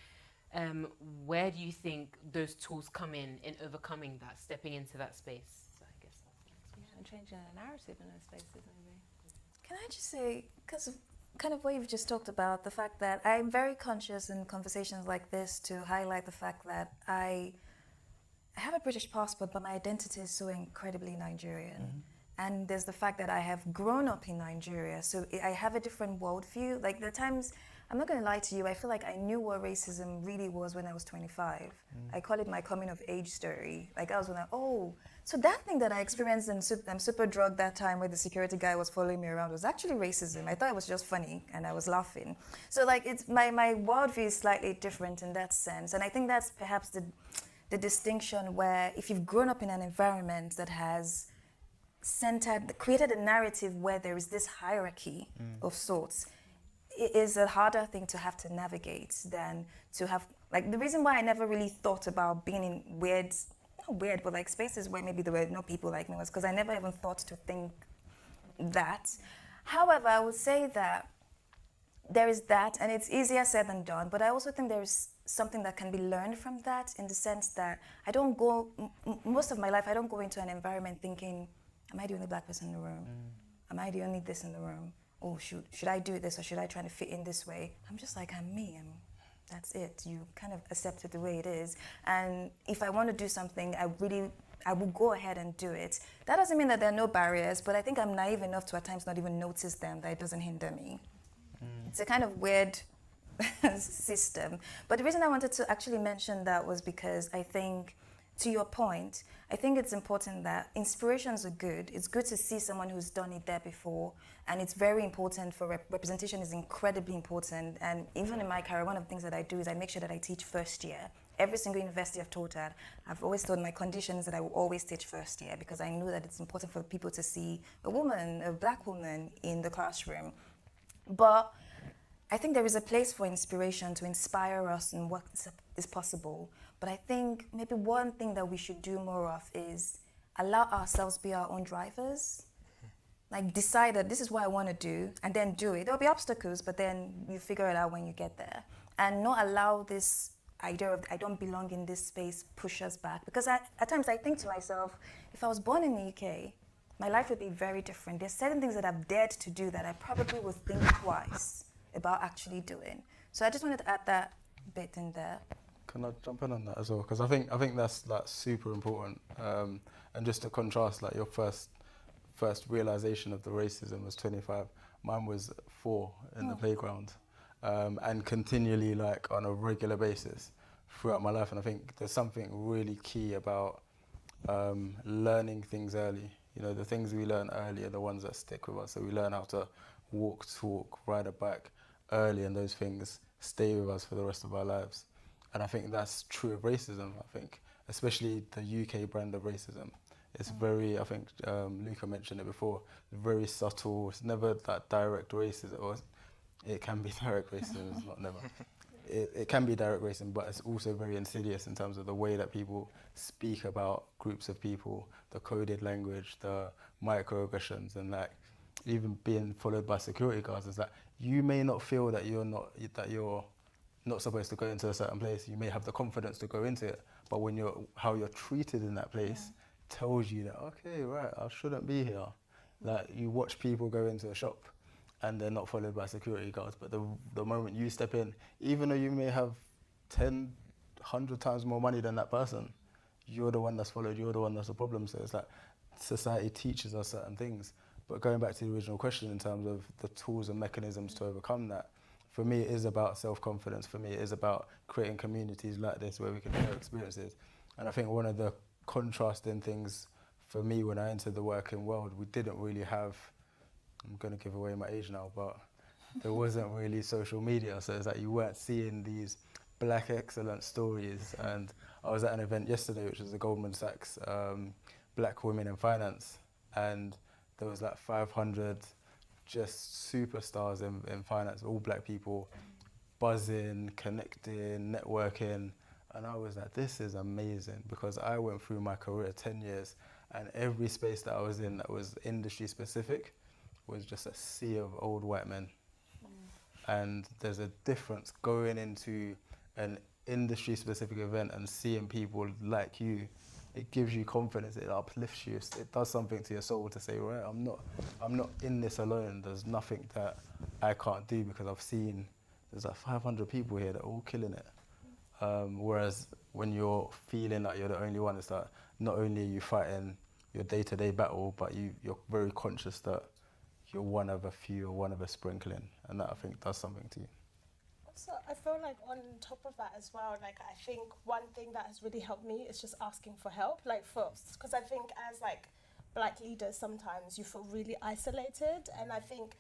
Where do you think those tools come in overcoming that, stepping into that space? So I guess that's the next question. And changing the narrative in those spaces, maybe. Can I just say, because of kind of what you've just talked about, the fact that I'm very conscious in conversations like this to highlight the fact that I have a British passport, but my identity is so incredibly Nigerian. And there's the fact that I have grown up in Nigeria, so I have a different worldview. Like the times, I'm not going to lie to you, I feel like I knew what racism really was when I was 25. I call it my coming of age story. Like I was like, oh, so that thing that I experienced in Superdrug that time where the security guy was following me around was actually racism. I thought it was just funny and I was laughing. So like it's my worldview is slightly different in that sense. And I think that's perhaps the distinction where if you've grown up in an environment that has created a narrative where there is this hierarchy of sorts, it is a harder thing to have to navigate than to have, like the reason why I never really thought about being in not weird, but like spaces where maybe there were no people like me was because I never even thought to think that. However, I would say that there is that, and it's easier said than done, but I also think there is something that can be learned from that, in the sense that I don't go, most of my life, I don't go into an environment thinking, am I the only black person in the room? Am I the only this in the room? Oh, should I do this, or should I try to fit in this way? I'm just like, I'm me, that's it. You kind of accept it the way it is. And if I want to do something, I will go ahead and do it. That doesn't mean that there are no barriers, but I think I'm naive enough to at times not even notice them, that it doesn't hinder me. It's a kind of weird system. But the reason I wanted to actually mention that was because I think, to your point, I think it's important that inspirations are good. It's good to see someone who's done it there before, and it's very important for representation is incredibly important. And even in my career, one of the things that I do is I make sure that I teach first year. Every single university I've taught at, I've always told my conditions that I will always teach first year, because I know that it's important for people to see a woman, a black woman in the classroom. But I think there is a place for inspiration to inspire us in what is possible. But I think maybe one thing that we should do more of is allow ourselves be our own drivers. like decide that this is what I want to do and then do it. There'll be obstacles, but then you figure it out when you get there. And not allow this idea of I don't belong in this space push us back. Because at times I think to myself, if I was born in the UK, my life would be very different. There's certain things that I've dared to do that I probably would think twice about actually doing. So I just wanted to add that bit in there. Can I jump in on that as well? Because I think that's like super important. And just to contrast, like your first realization of the racism was 25. Mine was 4 in the playground, and continually like on a regular basis throughout my life. And I think there's something really key about learning things early. You know, the things we learn early are the ones that stick with us. So we learn how to walk, talk, ride a bike early, and those things stay with us for the rest of our lives. And I think that's true of racism. I think, especially the UK brand of racism, it's very, I think Luca mentioned it before, very subtle. It's never that direct racism. Or it can be direct racism, it's not never. It can be direct racism, but it's also very insidious in terms of the way that people speak about groups of people, the coded language, the microaggressions, and like even being followed by security guards. It's like you may not feel that you're not supposed to go into a certain place. You may have the confidence to go into it, but when how you're treated in that place tells you that, okay, right, I shouldn't be here. Like you watch people go into a shop and they're not followed by security guards, but the moment you step in, even though you may have 10, 100 times more money than that person, you're the one that's followed, you're the one that's the problem. So it's like society teaches us certain things. But going back to the original question in terms of the tools and mechanisms to overcome that, for me it is about self-confidence. For me it is about creating communities like this where we can share experiences. And I think one of the contrasting things for me when I entered the working world, we didn't really have, I'm going to give away my age now, but there wasn't really social media. So it's like you weren't seeing these black excellence stories. And I was at an event yesterday, which was the Goldman Sachs Black Women in Finance. And there was like 500 just superstars in finance, all black people, buzzing, connecting, networking. And I was like, this is amazing, because I went through my career 10 years and every space that I was in that was industry specific was just a sea of old white men. And there's a difference going into an industry specific event and seeing people like you. It gives you confidence, it uplifts you, it does something to your soul to say, right, I'm not in this alone. There's nothing that I can't do, because I've seen there's like 500 people here that are all killing it. Whereas when you're feeling like you're the only one, it's like not only are you fighting your day-to-day battle, but you're very conscious that you're one of a few or one of a sprinkling, and that I think does something to you. So I feel like on top of that as well, like I think one thing that has really helped me is just asking for help, like first, because I think as like black leaders sometimes you feel really isolated, and I think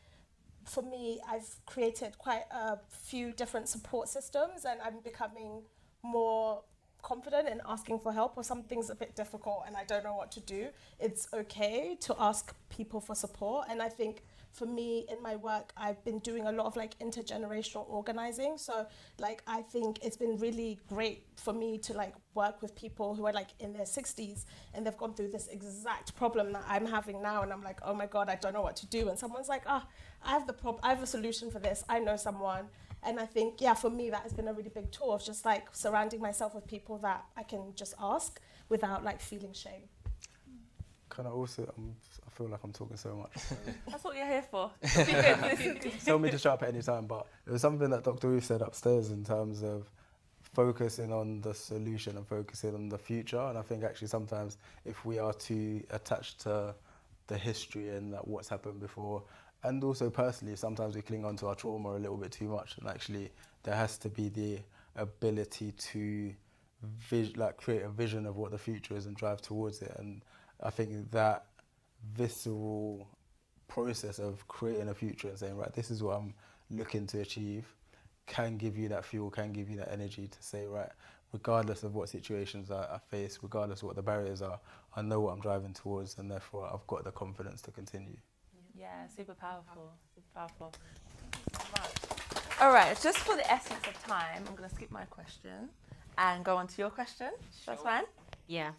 for me I've created quite a few different support systems, and I'm becoming more confident in asking for help. Or something's a bit difficult and I don't know what to do, it's okay to ask people for support. And I think for me in my work I've been doing a lot of like intergenerational organizing, so like I think it's been really great for me to like work with people who are like in their 60s and they've gone through this exact problem that I'm having now, and I'm like, oh my god, I don't know what to do, and someone's like, I have a solution for this, I know someone. And I think, yeah, for me that has been a really big tool of just like surrounding myself with people that I can just ask without like feeling shame. Can I also, I feel like I'm talking so much. That's what you're here for. Tell me to shut up at any time, but it was something that Dr. Ruth said upstairs in terms of focusing on the solution and focusing on the future. And I think actually sometimes if we are too attached to the history and like what's happened before, and also personally, sometimes we cling on to our trauma a little bit too much, and actually there has to be the ability to create a vision of what the future is and drive towards it. And I think that visceral process of creating a future and saying, right, this is what I'm looking to achieve, can give you that fuel, can give you that energy to say, right, regardless of what situations I face, regardless of what the barriers are, I know what I'm driving towards, and therefore I've got the confidence to continue. Yeah, super powerful, super powerful. Thank you so much. All right, just for the essence of time, I'm going to skip my question and go on to your question. That's fine? Yeah.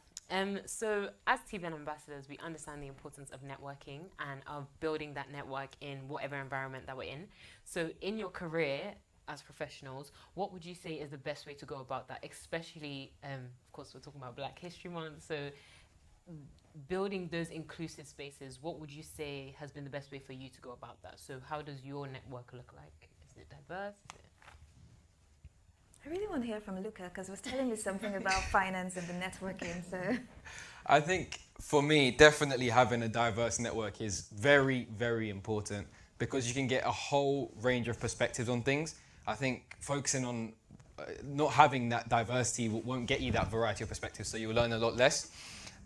So as TBEN ambassadors, we understand the importance of networking and of building that network in whatever environment that we're in. So in your career as professionals, what would you say is the best way to go about that? Especially, of course, we're talking about Black History Month. So building those inclusive spaces, what would you say has been the best way for you to go about that? So how does your network look like? Is it diverse? I really want to hear from Luca because he was telling me something about finance and the networking. So I think for me, definitely having a diverse network is very, very important because you can get a whole range of perspectives on things. I think focusing on not having that diversity won't get you that variety of perspectives, so you'll learn a lot less.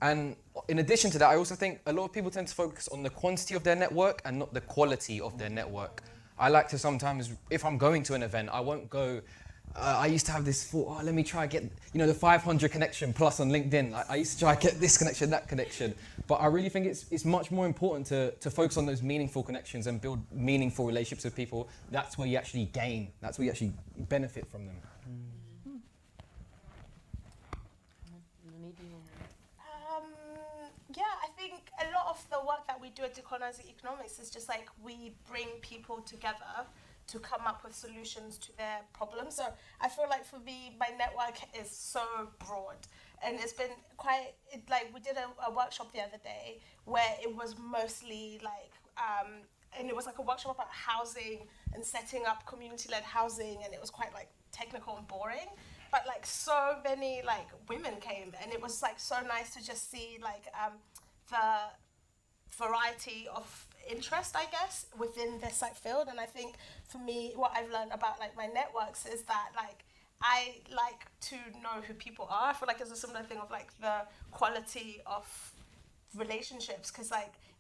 And in addition to that, I also think a lot of people tend to focus on the quantity of their network and not the quality of their network. I like to sometimes, if I'm going to an event, I won't go, I used to have this thought, let me try get, the 500 connection plus on LinkedIn. I used to try get this connection, that connection. But I really think it's much more important to focus on those meaningful connections and build meaningful relationships with people. That's where you actually gain. That's where you actually benefit from them. Yeah, I think a lot of the work that we do at Decolonizing Economics is just like we bring people together to come up with solutions to their problems. So I feel like for me, my network is so broad. And it's been we did a workshop the other day where it was mostly and it was like a workshop about housing and setting up community-led housing, and it was quite technical and boring. But so many women came, and it was so nice to just see the variety of interest, I guess, within this field. And I think for me, what I've learned about my networks is that I like to know who people are. I feel like it's a similar thing of the quality of relationships, because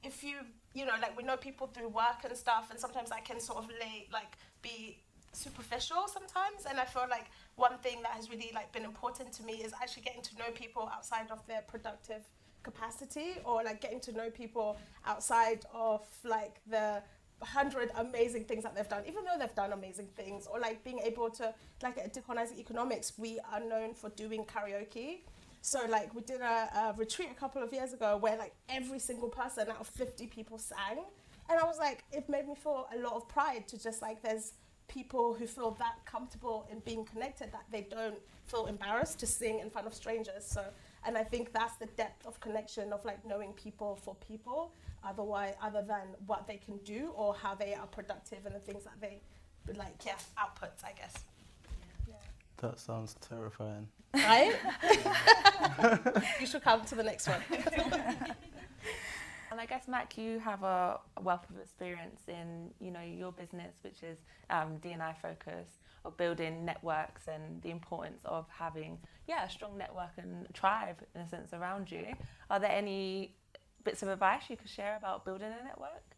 if you we know people through work and stuff, and sometimes I can sort of be superficial sometimes, and I feel like one thing that has really been important to me is actually getting to know people outside of their productive capacity, or getting to know people outside of the 100 amazing things that they've done, even though they've done amazing things, or being able to at Decolonizing Economics, we are known for doing karaoke. So we did a retreat a couple of years ago where every single person out of 50 people sang, and I was it made me feel a lot of pride to just there's people who feel that comfortable in being connected that they don't feel embarrassed to sing in front of strangers. So, and I think that's the depth of connection of knowing people for people, other than what they can do or how they are productive and the things that they outputs, I guess. Yeah. That sounds terrifying. Right? You should come to the next one. And I guess, Mac, you have a wealth of experience in, your business, which is D&I focus, of building networks and the importance of having, a strong network and tribe, in a sense, around you. Are there any bits of advice you could share about building a network?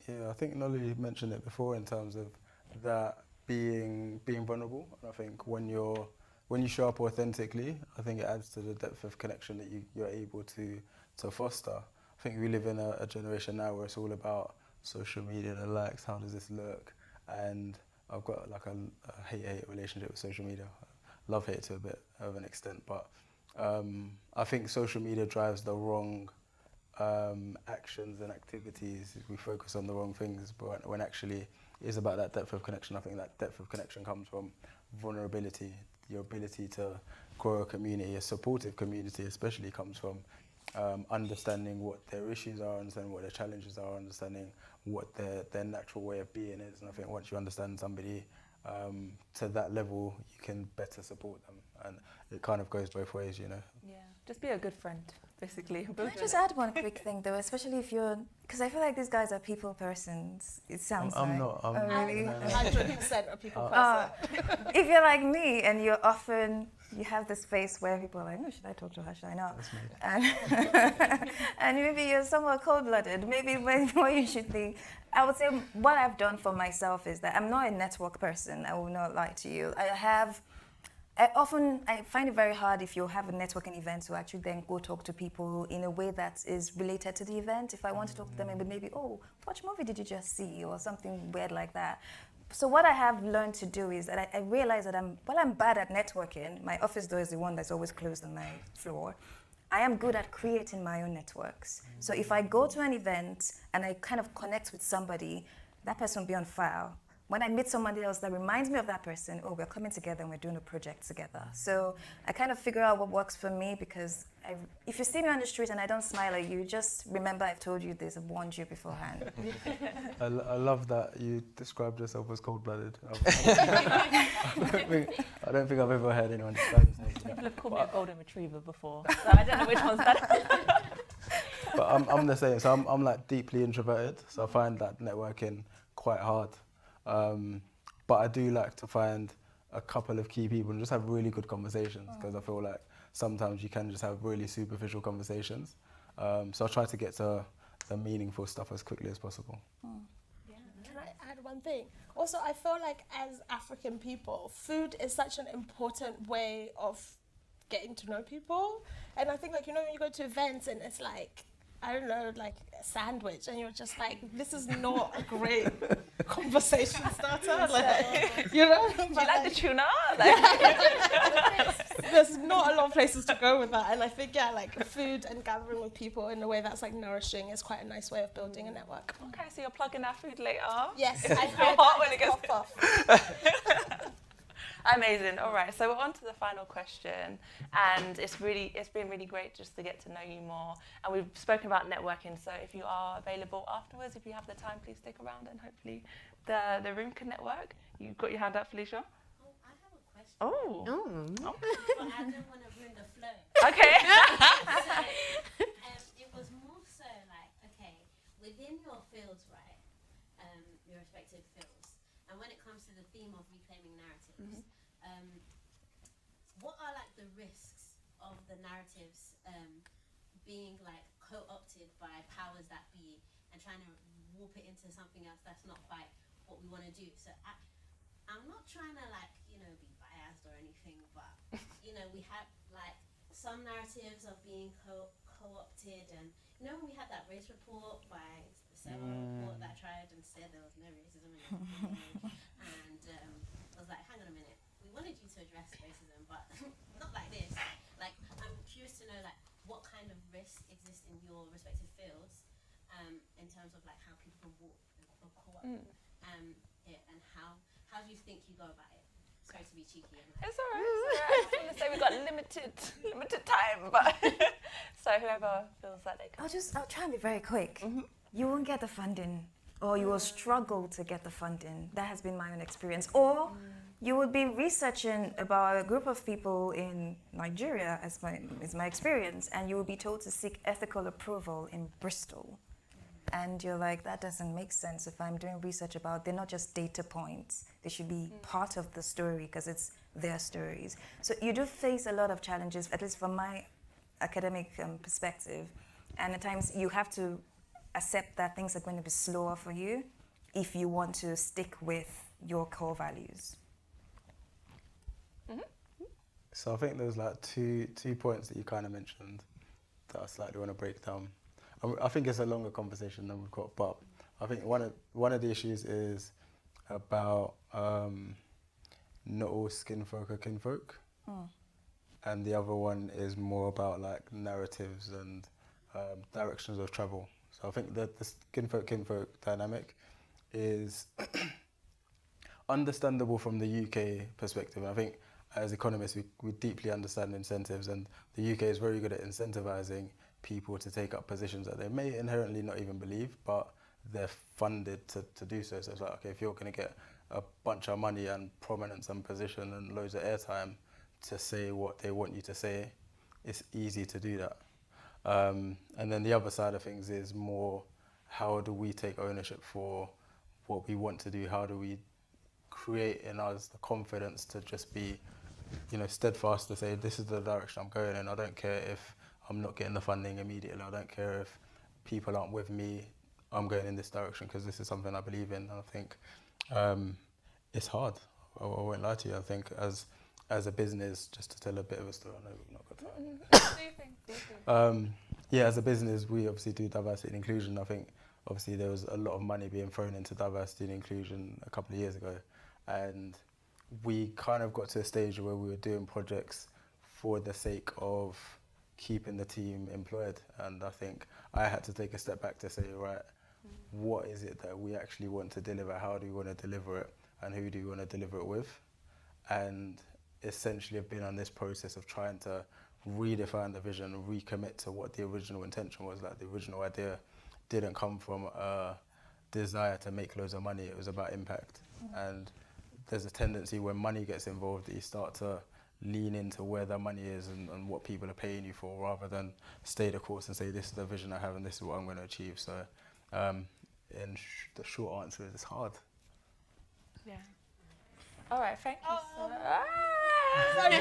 Yeah, I think Nolly mentioned it before in terms of that being vulnerable. And I think when you show up authentically, I think it adds to the depth of connection that you're able to foster. I think we live in a generation now where it's all about social media, the likes, how does this look? And I've got a hate-hate relationship with social media. Love-hate to a bit of an extent, but I think social media drives the wrong actions and activities. We focus on the wrong things, but when actually it's about that depth of connection. I think that depth of connection comes from vulnerability. Your ability to grow a community, a supportive community especially, comes from understanding what their issues are, understanding what their challenges are, understanding what their natural way of being is. And I think once you understand somebody to that level, you can better support them. And it kind of goes both ways, Yeah, just be a good friend, basically. Can I just add one quick thing, though, especially if you're, because I feel like these guys are people persons. It sounds I'm not. I'm really? 100% a people person. If you're like me and you have this face where people are like, oh, should I talk to her, should I not? And maybe you're somewhat cold-blooded. Maybe what you should think. I would say what I've done for myself is that I'm not a network person. I will not lie to you. I find it very hard if you have a networking event to actually then go talk to people in a way that is related to the event. If I want to talk to them, it would maybe, what movie did you just see, or something weird like that. So what I have learned to do is that I realize that I'm bad at networking. My office door is the one that's always closed on my floor. I am good at creating my own networks. So if I go to an event and I kind of connect with somebody, that person will be on file. When I meet somebody else that reminds me of that person, oh, we're coming together and we're doing a project together. So I kind of figure out what works for me, because if you see me on the street and I don't smile at you, just remember I've told you this, I've warned you beforehand. I love that you described yourself as cold-blooded. I don't think I've ever heard anyone describe themselves. People have called me a golden retriever before, so I don't know which one's better. But I'm the same. So I'm like deeply introverted. So I find that networking quite hard. But I do like to find a couple of key people and just have really good conversations, because I feel like sometimes you can just have really superficial conversations. So I try to get to the meaningful stuff as quickly as possible. Can I add one thing? Also, I feel like as African people, food is such an important way of getting to know people. And I think, like, when you go to events and it's like, I don't know, like a sandwich, and you're just like, this is not a great conversation starter. Like, Do you like the tuna? There's not a lot of places to go with that. And I think, like food and gathering with people in a way that's like nourishing is quite a nice way of building a network. Okay, so you're plugging our food later. Yes, I feel hot when it gets off. Amazing. All right, so we're on to the final question, and it's been really great just to get to know you more. And we've spoken about networking, so if you are available afterwards, if you have the time, please stick around, and hopefully the room can network. You've got your hand up, Felicia. I have a question. Oh. But I don't want to ruin the flow. Okay. It was more so like, okay, within your fields, right, your respective fields, and when it comes to the theme of reclaiming narratives, what are like the risks of the narratives being like co-opted by powers that be and trying to warp it into something else that's not quite what we want to do? So I'm not trying to like, be biased or anything, but we have like some narratives are being co-opted, and when we had that race report by the Sarah report that tried and said there was no racism in it, and I was like, hang on a minute, we wanted you to address racism, but not like this. Like, I'm curious to know like what kind of risks exist in your respective fields, in terms of like how people can walk or co-opt it, and how do you think you go about it? Sorry to be cheeky. It's all right. I was going to say we've got limited time, but so whoever feels like they can. I'll try and be very quick. You won't get the funding, or you will struggle to get the funding. That has been my own experience. Or you would be researching about a group of people in Nigeria, as my experience, and you will be told to seek ethical approval in Bristol. And you're like, that doesn't make sense. If I'm doing research about, they're not just data points. They should be part of the story, because it's their stories. So you do face a lot of challenges, at least from my academic perspective. And at times you have to accept that things are going to be slower for you if you want to stick with your core values. So I think there's like two points that you kind of mentioned that I slightly want to break down. I think it's a longer conversation than we've got, but I think one of the issues is about not all skin folk are kinfolk, and the other one is more about like narratives and directions of travel. So I think that the kinfolk dynamic is understandable from the UK perspective. And I think as economists, we deeply understand incentives, and the UK is very good at incentivizing people to take up positions that they may inherently not even believe, but they're funded to do so. So it's like, okay, if you're going to get a bunch of money and prominence and position and loads of airtime to say what they want you to say, it's easy to do that. And then the other side of things is more, how do we take ownership for what we want to do? How do we create in us the confidence to just be, steadfast to say, this is the direction I'm going in. I don't care if I'm not getting the funding immediately. I don't care if people aren't with me. I'm going in this direction because this is something I believe in. And I think it's hard. I won't lie to you. I think as a business, just to tell a bit of a story, I know we've not got time. As a business, we obviously do diversity and inclusion. I think obviously there was a lot of money being thrown into diversity and inclusion a couple of years ago, and we kind of got to a stage where we were doing projects for the sake of keeping the team employed. And I think I had to take a step back to say, right, what is it that we actually want to deliver? How do we want to deliver it? And who do we want to deliver it with? And essentially I've been on this process of trying to redefine the vision, recommit to what the original intention was. Like, the original idea didn't come from a desire to make loads of money, it was about impact. And there's a tendency when money gets involved that you start to lean into where the money is and what people are paying you for, rather than stay the course and say, this is the vision I have and this is what I'm going to achieve. So the short answer is it's hard. Yeah. All right, thank you.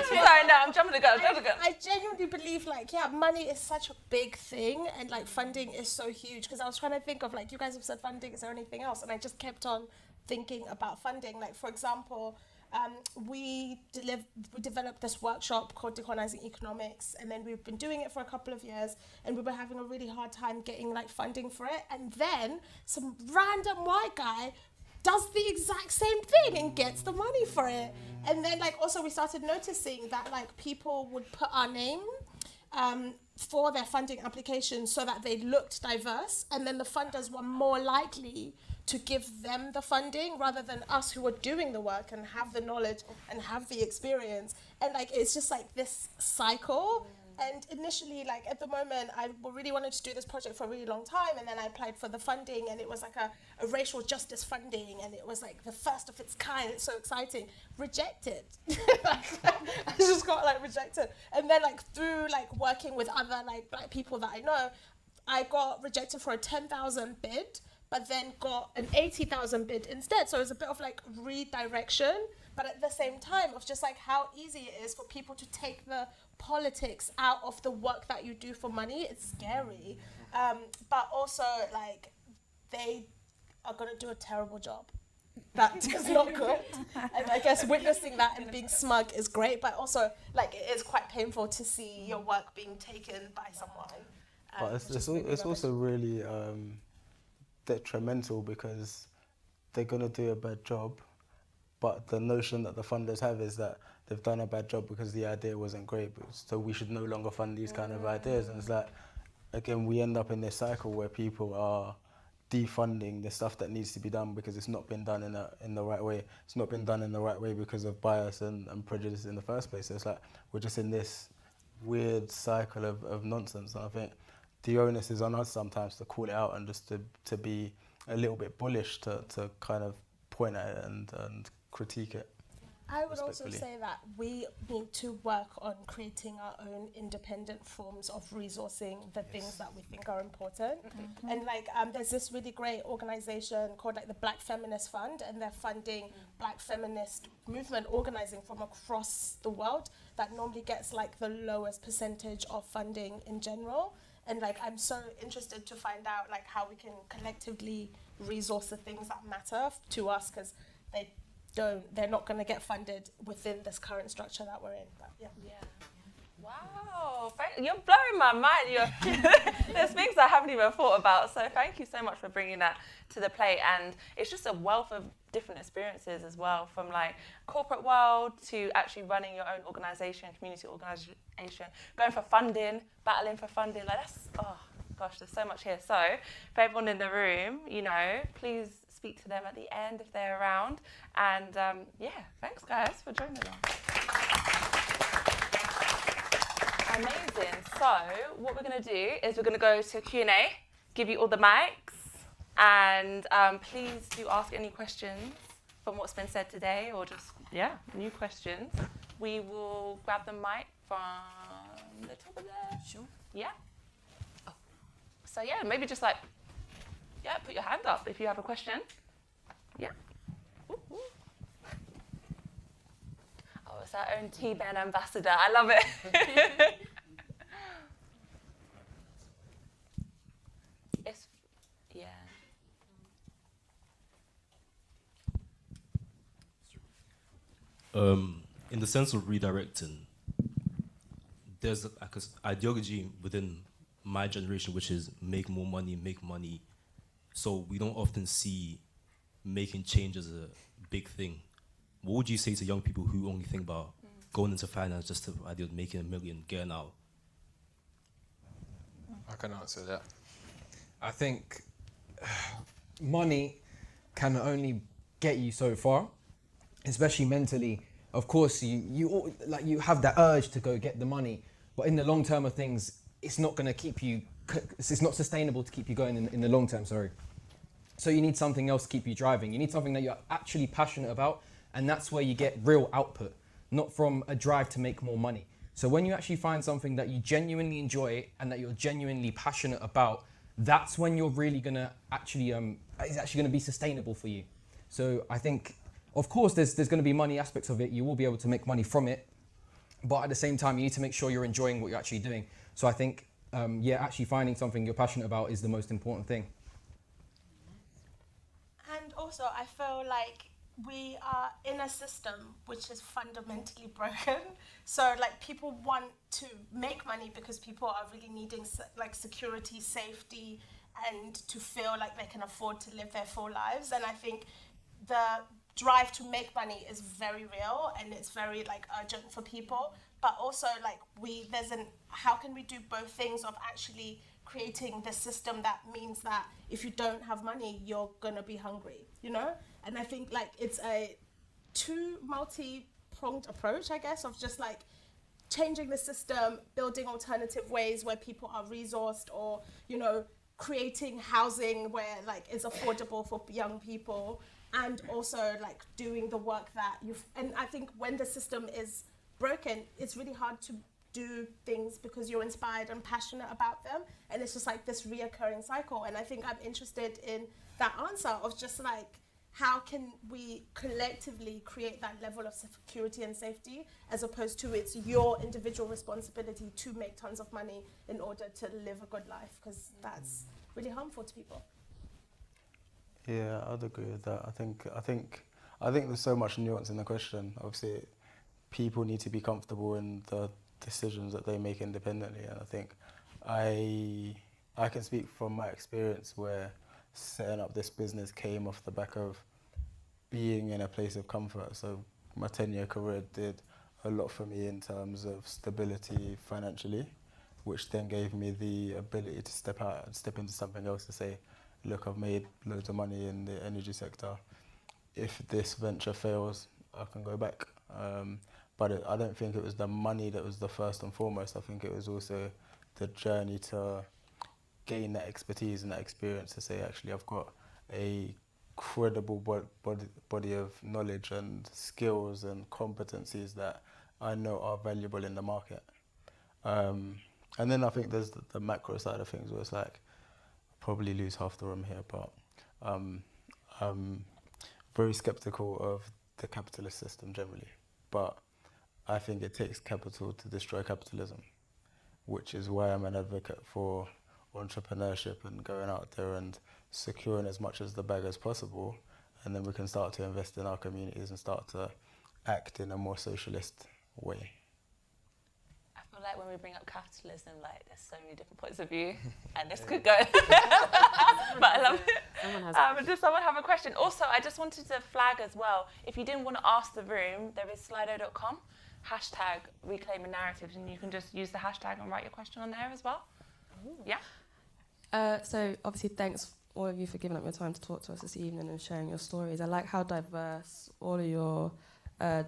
Sorry, no, I'm jumping the gun. I genuinely believe, like, yeah, money is such a big thing, and like funding is so huge. Because I was trying to think of, like, you guys have said funding, is there anything else? And I just kept on thinking about funding. Like, for example, we developed this workshop called Decolonizing Economics, and then we've been doing it for a couple of years, and we were having a really hard time getting like funding for it. And then some random white guy does the exact same thing and gets the money for it. And then like also we started noticing that like people would put our name for their funding application so that they looked diverse, and then the funders were more likely to give them the funding rather than us who are doing the work and have the knowledge and have the experience. And like it's just like this cycle. And initially, like at the moment, I really wanted to do this project for a really long time, and then I applied for the funding, and it was like a racial justice funding, and it was like the first of its kind. It's so exciting. Rejected. I just got like rejected. And then like through like working with other like black people that I know, I got rejected for a 10,000 bid, but then got an 80,000 bid instead. So it was a bit of like redirection, but at the same time of just like how easy it is for people to take the politics out of the work that you do for money. It's scary, but also like they are going to do a terrible job. That is not good. And I guess witnessing that and being smug is great, but also like it is quite painful to see your work being taken by someone. But it's also really detrimental, because they're going to do a bad job, but the notion that the funders have is that they've done a bad job because the idea wasn't great, so we should no longer fund these kind of ideas. And it's like, again, we end up in this cycle where people are defunding the stuff that needs to be done because it's not been done in the right way. It's not been done in the right way because of bias and prejudice in the first place. So it's like we're just in this weird cycle of nonsense. And I think the onus is on us sometimes to call it out and just to be a little bit bullish, to kind of point at it and critique it. I would also say that we need to work on creating our own independent forms of resourcing the things that we think are important. And like there's this really great organization called like the Black Feminist Fund, and they're funding Black feminist movement organizing from across the world that normally gets like the lowest percentage of funding in general. And like I'm so interested to find out like how we can collectively resource the things that matter to us, because they're not going to get funded within this current structure that we're in. But yeah. Wow, you're blowing my mind. There's things I haven't even thought about. So thank you so much for bringing that to the plate. And it's just a wealth of different experiences as well, from like corporate world to actually running your own organization, community organization, going for funding, battling for funding. Like that's, oh gosh, there's so much here. So for everyone in the room, please speak to them at the end if they're around. And thanks guys for joining us. Amazing. So what we're going to do is we're going to go to Q&A, give you all the mics, and please do ask any questions from what's been said today, or just, new questions. We will grab the mic from the top of there. Sure. Yeah. Oh. So maybe just like, put your hand up if you have a question. Yeah. Ooh, ooh. Oh, it's our own TBEN ambassador. I love it. In the sense of redirecting, there's like an ideology within my generation which is make more money, make money. So we don't often see making change as a big thing. What would you say to young people who only think about going into finance just to the idea of making $1 million, getting out? I can answer that. I think money can only get you so far, especially mentally. Of course, you have that urge to go get the money, but in the long term of things, it's not going to keep you. It's not sustainable to keep you going in the long term. Sorry. So you need something else to keep you driving. You need something that you're actually passionate about, and that's where you get real output, not from a drive to make more money. So when you actually find something that you genuinely enjoy and that you're genuinely passionate about, that's when you're really gonna actually it's actually gonna be sustainable for you. So I think, of course, there's gonna be money aspects of it. You will be able to make money from it, but at the same time, you need to make sure you're enjoying what you're actually doing. So I think, actually finding something you're passionate about is the most important thing. And also, I feel like we are in a system which is fundamentally broken. So like people want to make money because people are really needing like security, safety, and to feel like they can afford to live their full lives. And I think the drive to make money is very real and it's very like urgent for people. But also like how can we do both things of actually creating the system that means that if you don't have money, you're gonna be hungry, you know? And I think like it's a two multi-pronged approach, I guess, of just like changing the system, building alternative ways where people are resourced, or, you know, creating housing where like it's affordable for young people, and also like doing the work that and I think when the system is broken, it's really hard to do things because you're inspired and passionate about them, and it's just like this reoccurring cycle. And I think I'm interested in that answer of just like, how can we collectively create that level of security and safety, as opposed to it's your individual responsibility to make tons of money in order to live a good life, because that's really harmful to people. Yeah, I'd agree with that. I think there's so much nuance in the question. Obviously, people need to be comfortable in the decisions that they make independently, and I think I can speak from my experience where setting up this business came off the back of being in a place of comfort. So my 10-year career did a lot for me in terms of stability financially, which then gave me the ability to step out and step into something else to say, look, I've made loads of money in the energy sector. If this venture fails, I can go back. But I don't think it was the money that was the first and foremost. I think it was also the journey to gain that expertise and that experience to say, actually, I've got a credible body of knowledge and skills and competencies that I know are valuable in the market. And then I think there's the macro side of things where it's like, probably lose half the room here, but I'm very skeptical of the capitalist system generally. But I think it takes capital to destroy capitalism, which is why I'm an advocate for entrepreneurship and going out there and securing as much as the bag as possible, and then we can start to invest in our communities and start to act in a more socialist way. I feel like when we bring up capitalism, like there's so many different points of view, and this could go. But I love it. Does someone have a question? Also, I just wanted to flag as well, if you didn't want to ask the room, there is slido.com, #reclaiming narratives, and you can just use the hashtag and write your question on there as well. Ooh. Yeah. So obviously, thanks all of you for giving up your time to talk to us this evening and sharing your stories. I like how diverse all of your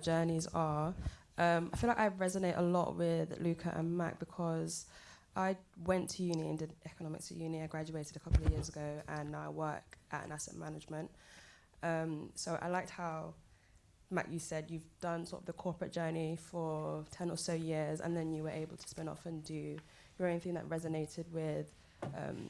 journeys are. I feel like I resonate a lot with Luca and Mac because I went to uni and did economics at uni. I graduated a couple of years ago, and now I work at an asset management. So I liked how, Mac, you said you've done sort of the corporate journey for 10 or so years, and then you were able to spin off and do your own thing that resonated with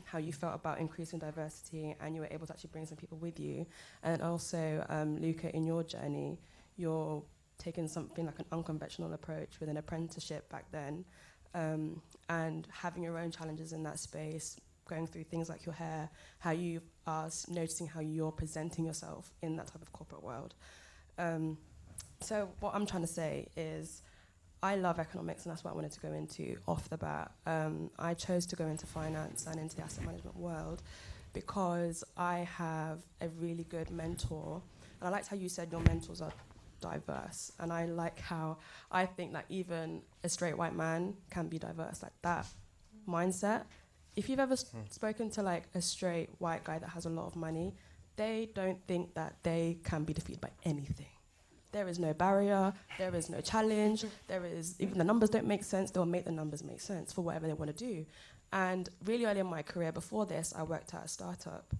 how you felt about increasing diversity, and you were able to actually bring some people with you. And also, Luca, in your journey, you're taking something like an unconventional approach with an apprenticeship back then, and having your own challenges in that space, going through things like your hair, how you are noticing how you're presenting yourself in that type of corporate world. So what I'm trying to say is, I love economics, and that's what I wanted to go into off the bat. I chose to go into finance and into the asset management world because I have a really good mentor. And I liked how you said your mentors are diverse. And I like how I think that even a straight white man can be diverse. Like that mindset if you've ever spoken to like a straight white guy that has a lot of money, they don't think that they can be defeated by anything. There is no barrier, there is no challenge, even the numbers don't make sense, they'll make the numbers make sense for whatever they want to do. And really early in my career, before this, I worked at a startup,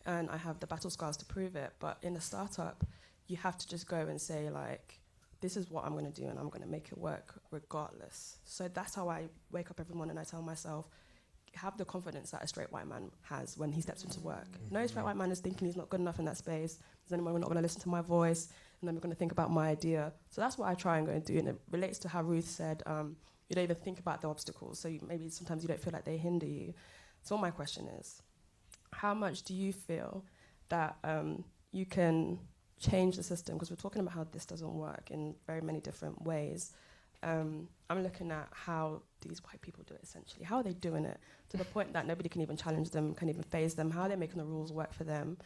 and I have the battle scars to prove it, but in a startup, you have to just go and say like, this is what I'm gonna do and I'm gonna make it work regardless. So that's how I wake up every morning and I tell myself, have the confidence that a straight white man has when he steps into work. No straight white man is thinking he's not good enough in that space. There's anyone not gonna listen to my voice, and then we're gonna think about my idea. So that's what I try and go and do, and it relates to how Ruth said, you don't even think about the obstacles, so maybe sometimes you don't feel like they hinder you. So my question is, how much do you feel that you can change the system? Because we're talking about how this doesn't work in very many different ways. I'm looking at how these white people do it, essentially. How are they doing it to the point that nobody can even challenge them, can even phase them? How are they making the rules work for them?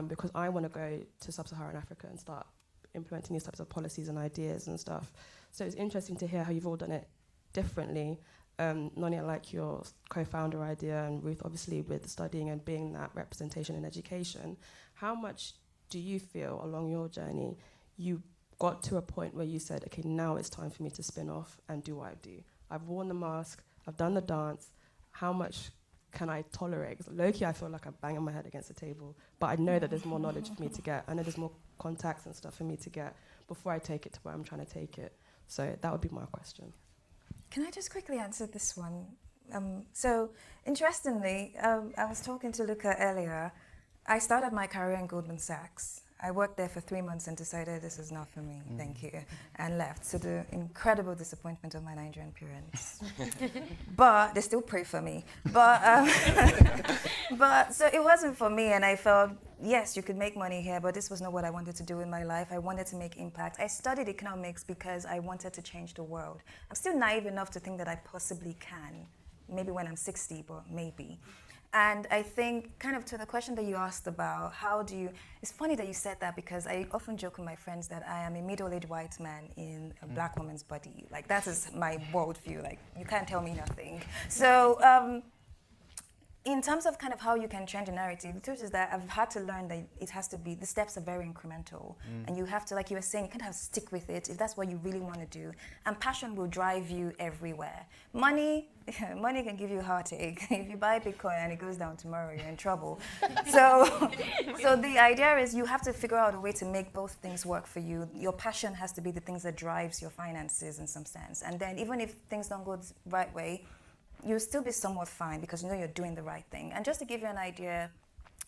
Because I want to go to sub-Saharan Africa and start implementing these types of policies and ideas and stuff. So it's interesting to hear how you've all done it differently. Noni, I like your co-founder idea, and Ruth, obviously, with studying and being that representation in education. How much do you feel along your journey you got to a point where you said, okay, now it's time for me to spin off and do what I do? I've worn the mask, I've done the dance, how much can I tolerate? Low-key, I feel like I'm banging my head against the table, but I know that there's more knowledge for me to get. I know there's more contacts and stuff for me to get before I take it to where I'm trying to take it. So that would be my question. Can I just quickly answer this one? So interestingly, I was talking to Luca earlier. I started my career in Goldman Sachs. I worked there for 3 months and decided this is not for me, thank you, and left, to the incredible disappointment of my Nigerian parents. But they still pray for me. But so it wasn't for me, and I felt, yes, you could make money here, but this was not what I wanted to do in my life. I wanted to make impact. I studied economics because I wanted to change the world. I'm still naive enough to think that I possibly can, maybe when I'm 60, but maybe. And I think, kind of to the question that you asked about, how do you, it's funny that you said that, because I often joke with my friends that I am a middle-aged white man in a black woman's body. Like, that is my worldview. Like, you can't tell me nothing. So, in terms of kind of how you can change a narrative, the truth is that I've had to learn that it has to be, the steps are very incremental. And you have to, like you were saying, you can't have to stick with it if that's what you really want to do. And passion will drive you everywhere. Money can give you a heartache. If you buy Bitcoin and it goes down tomorrow, you're in trouble. So the idea is you have to figure out a way to make both things work for you. Your passion has to be the things that drives your finances in some sense. And then even if things don't go the right way, you'll still be somewhat fine because you know you're doing the right thing. And just to give you an idea,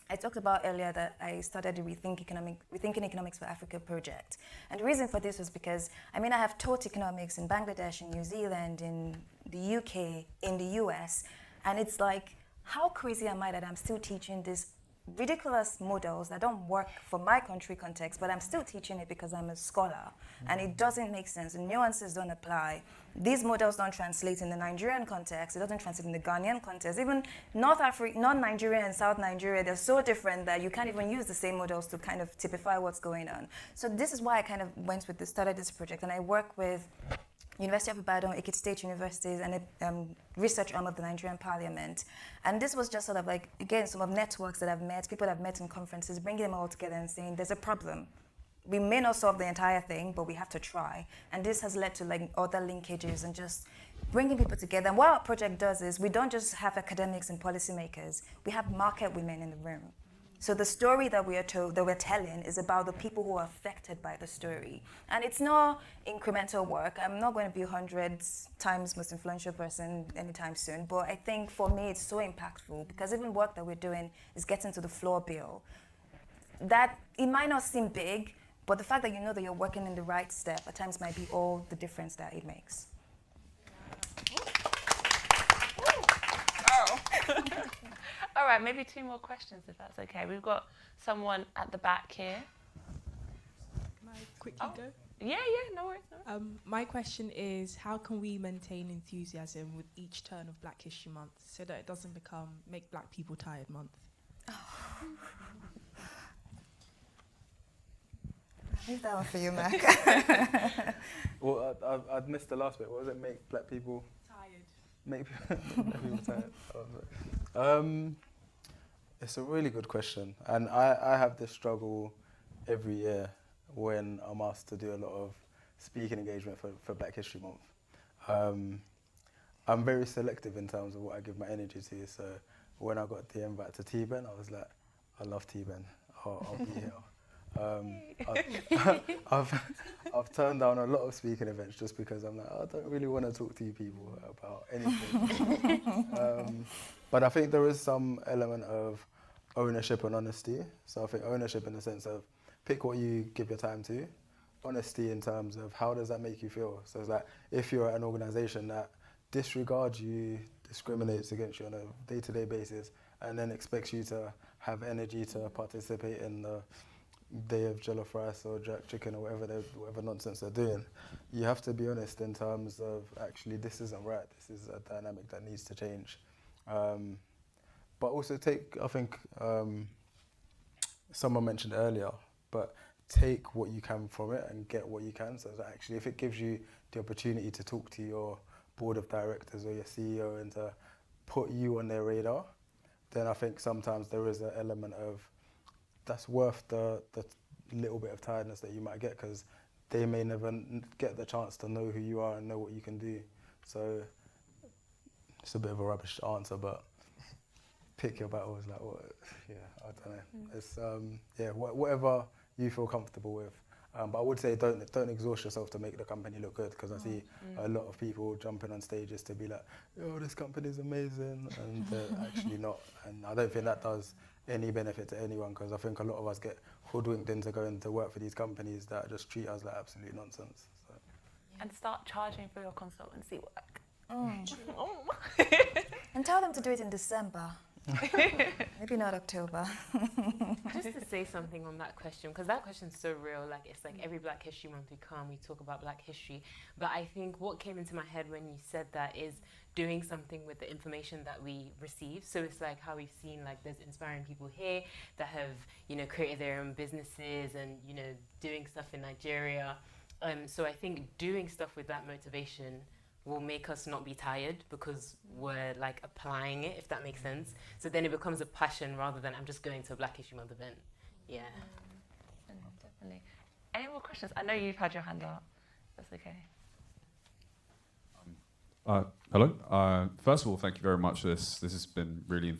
I talked about earlier that I started the Rethinking Economics for Africa project. And the reason for this was because, I mean, I have taught economics in Bangladesh, in New Zealand, in the UK, in the US, and it's like, how crazy am I that I'm still teaching these ridiculous models that don't work for my country context, but I'm still teaching it because I'm a scholar, and it doesn't make sense, the nuances don't apply. These models don't translate in the Nigerian context, it doesn't translate in the Ghanaian context. Even non-Nigerian and South Nigeria, they're so different that you can't even use the same models to kind of typify what's going on. So this is why I kind of started this project, and I work with University of Ibadan, Ekiti State Universities, and a research arm of the Nigerian Parliament. And this was just sort of like, again, some of networks that I've met, people that I've met in conferences, bringing them all together and saying, there's a problem. We may not solve the entire thing, but we have to try. And this has led to like other linkages and just bringing people together. And what our project does is we don't just have academics and policymakers, we have market women in the room. So the story that we're telling is about the people who are affected by the story. And it's not incremental work. I'm not going to be 100 times most influential person anytime soon, but I think for me it's so impactful because even work that we're doing is getting to the floor bill. That, it might not seem big, but the fact that you know that you're working in the right step at times might be all the difference that it makes. Oh. All right, maybe 2 more questions if that's okay. We've got someone at the back here. Can I quickly go? Yeah, no worries. My question is, how can we maintain enthusiasm with each turn of Black History Month so that it doesn't become Make Black People Tired Month? Leave that one for you, Mac. Well, I'd missed the last bit. What was it? Make Black people Tired. make people tired. It's a really good question, and I have this struggle every year when I'm asked to do a lot of speaking engagement for Black History Month. I'm very selective in terms of what I give my energy to, so when I got the invite to TBEN, I was like, I love TBEN, I'll be here. I've turned down a lot of speaking events just because I'm like, I don't really want to talk to you people about anything. But I think there is some element of ownership and honesty. So I think ownership in the sense of pick what you give your time to, honesty in terms of how does that make you feel. So it's like if you're at an organisation that disregards you, discriminates against you on a day-to-day basis, and then expects you to have energy to participate in the day of jollof rice or jerk chicken or whatever nonsense they're doing, you have to be honest in terms of actually this isn't right, this is a dynamic that needs to change. But also I think someone mentioned earlier, but take what you can from it and get what you can. So that actually if it gives you the opportunity to talk to your board of directors or your CEO and to put you on their radar, then I think sometimes there is an element of that's worth the little bit of tiredness that you might get, because they may never get the chance to know who you are and know what you can do. So it's a bit of a rubbish answer, but pick your battles. Like, what? Yeah, I don't know. It's whatever you feel comfortable with. But I would say don't exhaust yourself to make the company look good, because I see a lot of people jumping on stages to be like, oh, this company is amazing, and they're actually not. And I don't think that does any benefit to anyone, because I think a lot of us get hoodwinked into going to work for these companies that just treat us like absolute nonsense. So. And start charging for your consultancy work. And tell them to do it in December. Maybe not October. Just to say something on that question, because that question is so real. Like, it's like every Black History Month we come, we talk about Black history. But I think what came into my head when you said that is doing something with the information that we receive. So it's like how we've seen, like, there's inspiring people here that have, you know, created their own businesses and, you know, doing stuff in Nigeria. So I think doing stuff with that motivation will make us not be tired, because we're like applying it, if that makes sense. So then it becomes a passion rather than I'm just going to a Black History Month event. Yeah. Definitely. Any more questions? I know you've had your hand up. That's okay. Hello. First of all, thank you very much. This has been really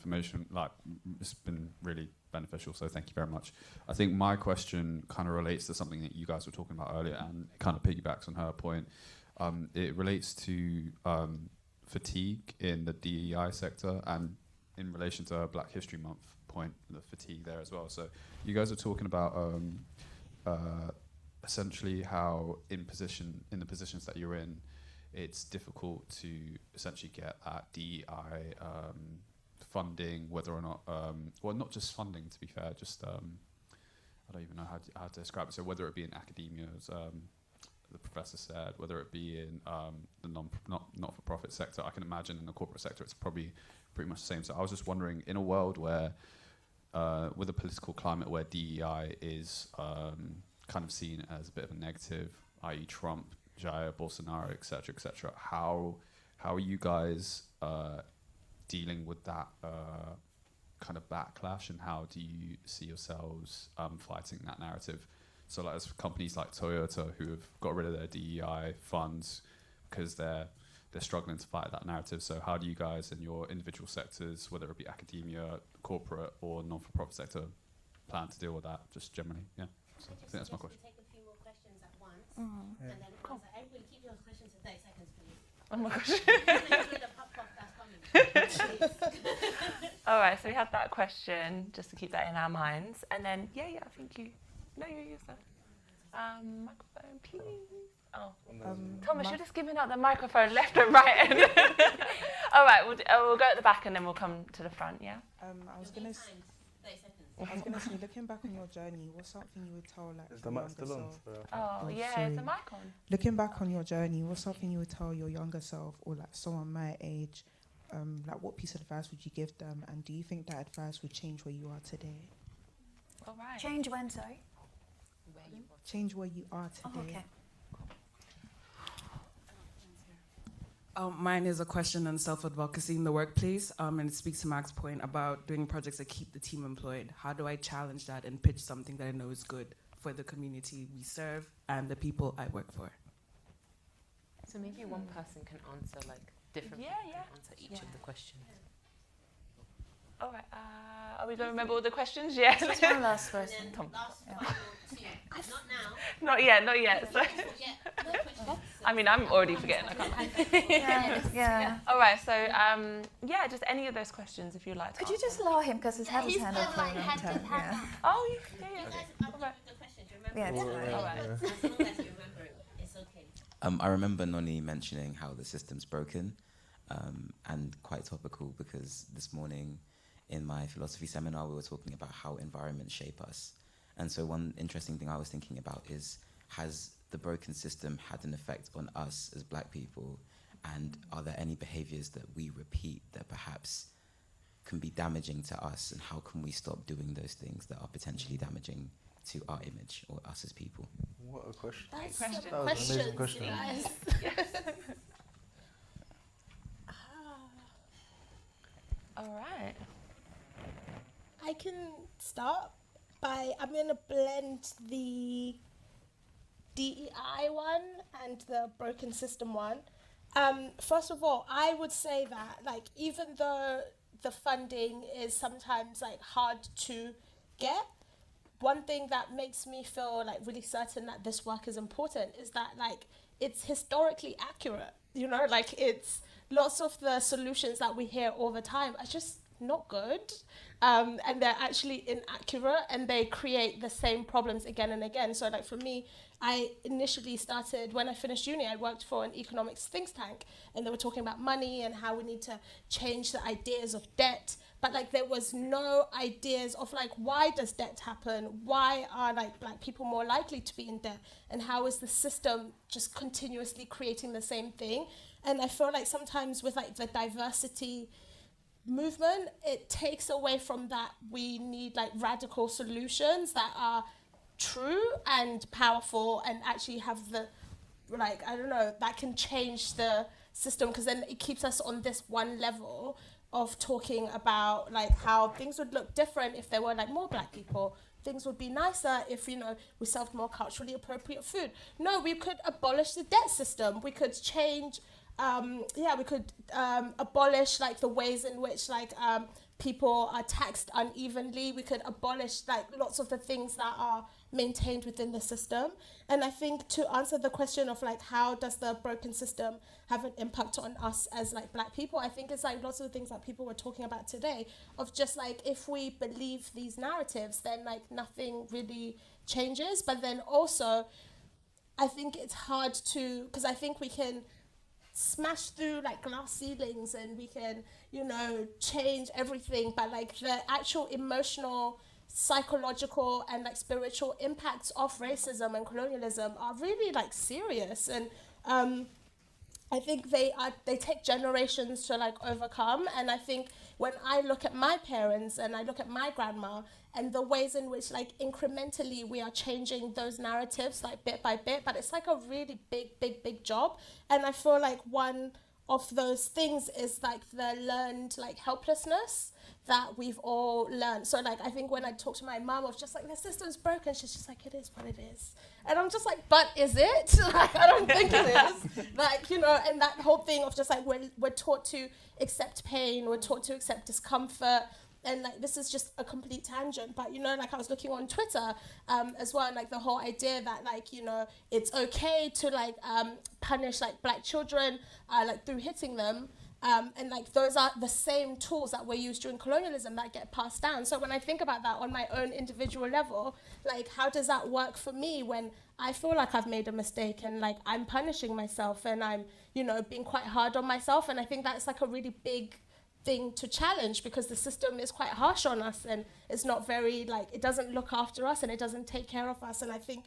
it's been really beneficial, so thank you very much. I think my question kind of relates to something that you guys were talking about earlier, and it kind of piggybacks on her point. It relates to fatigue in the DEI sector, and in relation to Black History Month point, the fatigue there as well. So you guys are talking about essentially how in the positions that you're in, it's difficult to essentially get that DEI funding, whether or not, well, not just funding, to be fair, just I don't even know how to describe it. So whether it be in academia, as the professor said, whether it be in the not-for-profit sector, I can imagine in the corporate sector it's probably pretty much the same. So I was just wondering, in a world where, with a political climate where DEI is kind of seen as a bit of a negative, i.e. Trump, Jair Bolsonaro, etc., how are you guys dealing with that kind of backlash, and how do you see yourselves fighting that narrative? So like, as companies like Toyota, who have got rid of their DEI funds because they're struggling to fight that narrative. So how do you guys in your individual sectors, whether it be academia, corporate, or non-for-profit sector, plan to deal with that, just generally? Yeah. So I think that's my question. Take a few more questions at once, and then everybody keep your questions to 30 seconds, please. Oh my gosh. The pop-up that's coming. All right, so we had that question, just to keep that in our minds. And then, I think you use that. Microphone, please. Oh, Thomas, you're just giving out the microphone left and right. All right, we'll go at the back and then we'll come to the front, yeah? I was going to say, looking back on your journey, what's something you would tell, like, Is the mic still on? Is the mic on? Looking back on your journey, what's something you would tell your younger self, or like someone my age, like what piece of advice would you give them, and do you think that advice would change where you are today? All right. Change when, sorry? Change where you are today. Oh, okay. Mine is a question on self-advocacy in the workplace, and it speaks to Mac's point about doing projects that keep the team employed. How do I challenge that and pitch something that I know is good for the community we serve and the people I work for? So maybe one person can answer like different people can answer each of the questions. All right. Are we going to remember all the questions? Yeah. Just one last person. Not yet. So I mean, I'm already forgetting. I can't. Yeah. All right. So just any of those questions if you'd like to. Could you just allow him because he's had his hand up for a long time. Yeah. Oh, yeah. All right. Yeah. All right. I remember Noni mentioning how the system's broken, and quite topical because this morning in my philosophy seminar we were talking about how environments shape us. And so one interesting thing I was thinking about is, has the broken system had an effect on us as Black people? And are there any behaviors that we repeat that perhaps can be damaging to us? And how can we stop doing those things that are potentially damaging to our image or us as people? What a question. That's question. That was an amazing question. All right. I can start by, I'm going to blend the DEI one and the broken system one. First of all, I would say that, like, even though the funding is sometimes like hard to get, one thing that makes me feel like really certain that this work is important is that, like, it's historically accurate, you know, like, it's lots of the solutions that we hear all the time are just not good, and they're actually inaccurate, and they create the same problems again and again. So, like, for me, I initially started, when I finished uni, I worked for an economics think tank, and they were talking about money and how we need to change the ideas of debt. But, like, there was no ideas of, like, why does debt happen? Why are, like, Black people more likely to be in debt? And how is the system just continuously creating the same thing? And I feel like sometimes with, like, the diversity movement, it takes away from that. We need, like, radical solutions that are true and powerful and actually have the, like, I don't know, that can change the system, because then it keeps us on this one level of talking about, like, how things would look different if there were, like, more Black people. Things would be nicer if, you know, we served more culturally appropriate food. No, we could abolish the debt system. We could change, we could abolish, like, the ways in which, like, people are taxed unevenly. We could abolish, like, lots of the things that are maintained within the system. And I think to answer the question of, like, how does the broken system have an impact on us as, like, Black people, I think it's, like, lots of the things that people were talking about today of just, like, if we believe these narratives, then, like, nothing really changes. But then also, I think it's hard to, because I think we can smash through, like, glass ceilings and we can, you know, change everything, but, like, the actual emotional, psychological and, like, spiritual impacts of racism and colonialism are really, like, serious. And I think they take generations to, like, overcome. And I think when I look at my parents and I look at my grandma and the ways in which, like, incrementally we are changing those narratives, like, bit by bit, but it's, like, a really big job. And I feel like one of those things is, like, the learned, like, helplessness that we've all learned. So, like, I think when I talk to my mum of just, like, the system's broken, she's just like, it is what it is. And I'm just like, but is it? Like, I don't think it is. Like, you know, and that whole thing of just, like, we're taught to accept pain, we're taught to accept discomfort. And, like, this is just a complete tangent, but, you know, like, I was looking on Twitter as well, and, like, the whole idea that, like, you know, it's okay to, like, punish, like, Black children, like, through hitting them. And, like, those are the same tools that were used during colonialism that get passed down. So when I think about that on my own individual level, like, how does that work for me when I feel like I've made a mistake and, like, I'm punishing myself and I'm, you know, being quite hard on myself? And I think that's, like, a really big thing to challenge, because the system is quite harsh on us and it's not very, like, it doesn't look after us and it doesn't take care of us. And I think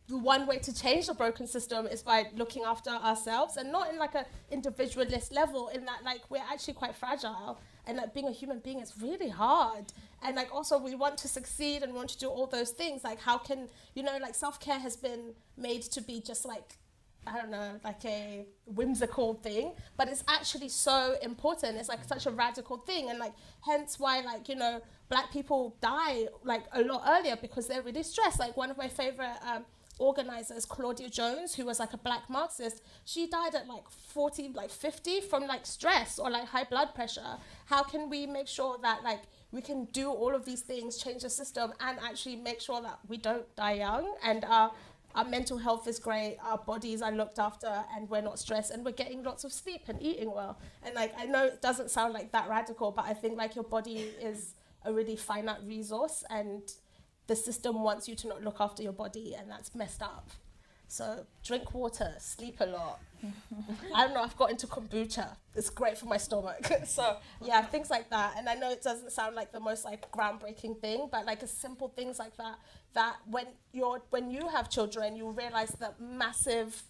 the one way to change the broken system is by looking after ourselves, and not in, like, a individualist level, in that, like, we're actually quite fragile, and, like, being a human being is really hard. And, like, also we want to succeed and want to do all those things. Like, how can, you know, like, self-care has been made to be just, like, I don't know, like a whimsical thing, but it's actually so important. It's like such a radical thing, and like hence why, like, you know, Black people die like a lot earlier because they're really stressed. Like one of my favorite organizers, Claudia Jones, who was like a Black Marxist, she died at like 40, like 50 from like stress or like high blood pressure. How can we make sure that like we can do all of these things, change the system, and actually make sure that we don't die young, and our mental health is great, our bodies are looked after, and we're not stressed, and we're getting lots of sleep and eating well. And like, I know it doesn't sound like that radical, but I think like your body is a really finite resource, and the system wants you to not look after your body, and that's messed up. So drink water, sleep a lot. I don't know, I've got into kombucha. It's great for my stomach. So yeah, things like that. And I know it doesn't sound like the most like groundbreaking thing, but like simple things like that, that when you have children, you realize the massive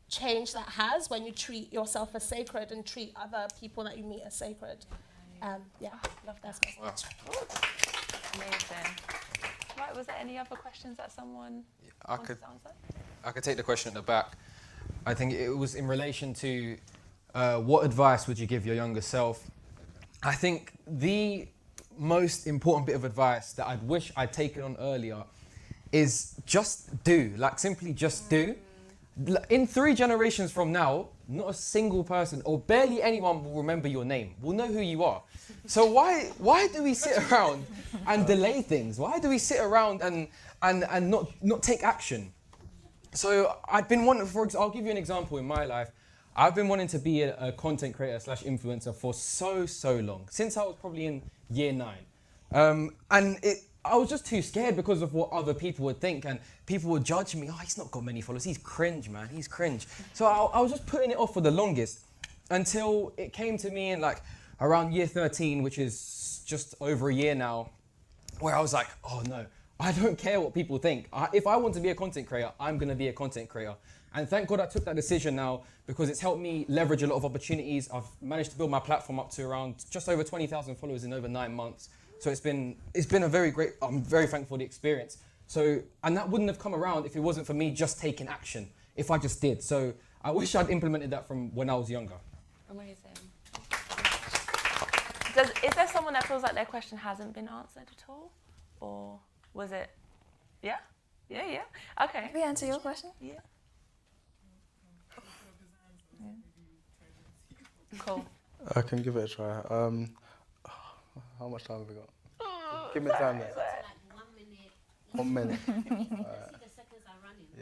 change that has when you treat yourself as sacred and treat other people that you meet as sacred. Yeah, love that. Wow. Amazing. Right, was there any other questions that someone wanted to answer? I could take the question at the back. I think it was in relation to what advice would you give your younger self? I think the most important bit of advice that I'd wish I'd taken on earlier is just do, like simply just do. In 3 generations from now, not a single person or barely anyone will remember your name, will know who you are. So why do we sit around and delay things? Why do we sit around and not take action? So I've been wanting, I'll give you an example in my life. I've been wanting to be a content creator / influencer for so long, since I was probably in year 9. I was just too scared because of what other people would think, and people would judge me. Oh, he's not got many followers. He's cringe, man. He's cringe. So I was just putting it off for the longest until it came to me in like around year 13, which is just over a year now, where I was like, oh no, I don't care what people think. If I want to be a content creator, I'm going to be a content creator. And thank God I took that decision now, because it's helped me leverage a lot of opportunities. I've managed to build my platform up to around just over 20,000 followers in over 9 months. So it's been a very great, I'm very thankful for the experience. So, and that wouldn't have come around if it wasn't for me just taking action, if I just did. So I wish I'd implemented that from when I was younger. Amazing. Is there someone that feels like their question hasn't been answered at all? Or was it, yeah? Yeah. Okay. Can we answer your question? Yeah. Cool. I can give it a try. How much time have we got? Give me time there. 1 minute.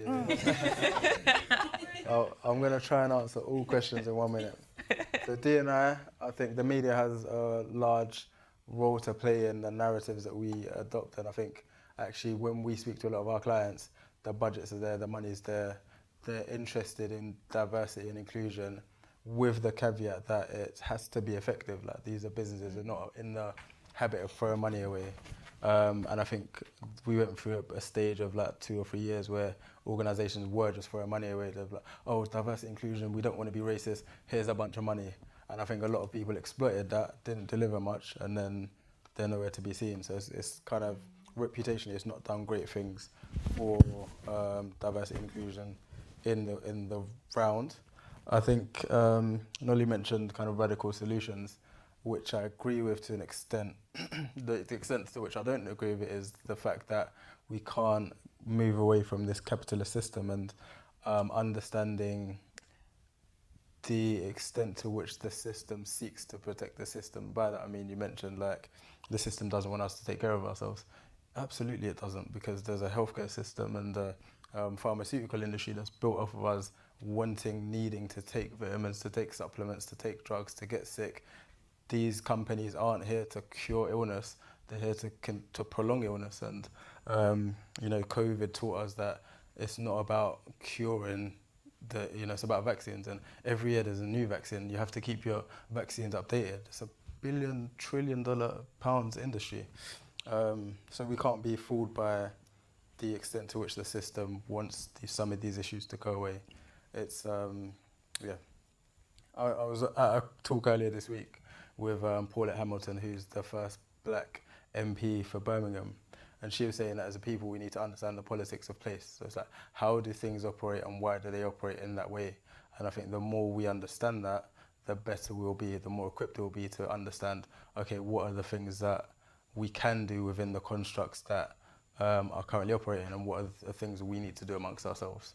1 minute. Yeah. I'm going to try and answer all questions in 1 minute. So D&I think the media has a large role to play in the narratives that we adopt, and I think actually when we speak to a lot of our clients, the budgets are there, the money's there, they're interested in diversity and inclusion, with the caveat that it has to be effective. Like, these are businesses, they're not in the habit of throwing money away. And I think we went through a stage of like 2 or 3 years where organizations were just throwing money away. They're like, oh, it's diversity, inclusion, we don't want to be racist, here's a bunch of money. And I think a lot of people exploited that, didn't deliver much, and then they're nowhere to be seen. So it's kind of reputationally, it's not done great things for diversity and inclusion in the round. I think Nolly mentioned kind of radical solutions, which I agree with to an extent. The extent to which I don't agree with it is the fact that we can't move away from this capitalist system, and understanding the extent to which the system seeks to protect the system. By that I mean, you mentioned like the system doesn't want us to take care of ourselves. Absolutely it doesn't, because there's a healthcare system and the pharmaceutical industry that's built off of us needing to take vitamins, to take supplements, to take drugs, to get sick. These companies aren't here to cure illness, they're here to prolong illness. And COVID taught us that it's not about curing, it's about vaccines, and every year there's a new vaccine. You have to keep your vaccines updated. It's a $1 trillion industry. So we can't be fooled by the extent to which the system wants some of these issues to go away. It's, I was at a talk earlier this week with Paulette Hamilton, who's the first black MP for Birmingham. And she was saying that as a people, we need to understand the politics of place. So it's like, how do things operate and why do they operate in that way? And I think the more we understand that, the better we'll be, the more equipped we'll be to understand, okay, what are the things that we can do within the constructs that are currently operating, and what are the things we need to do amongst ourselves.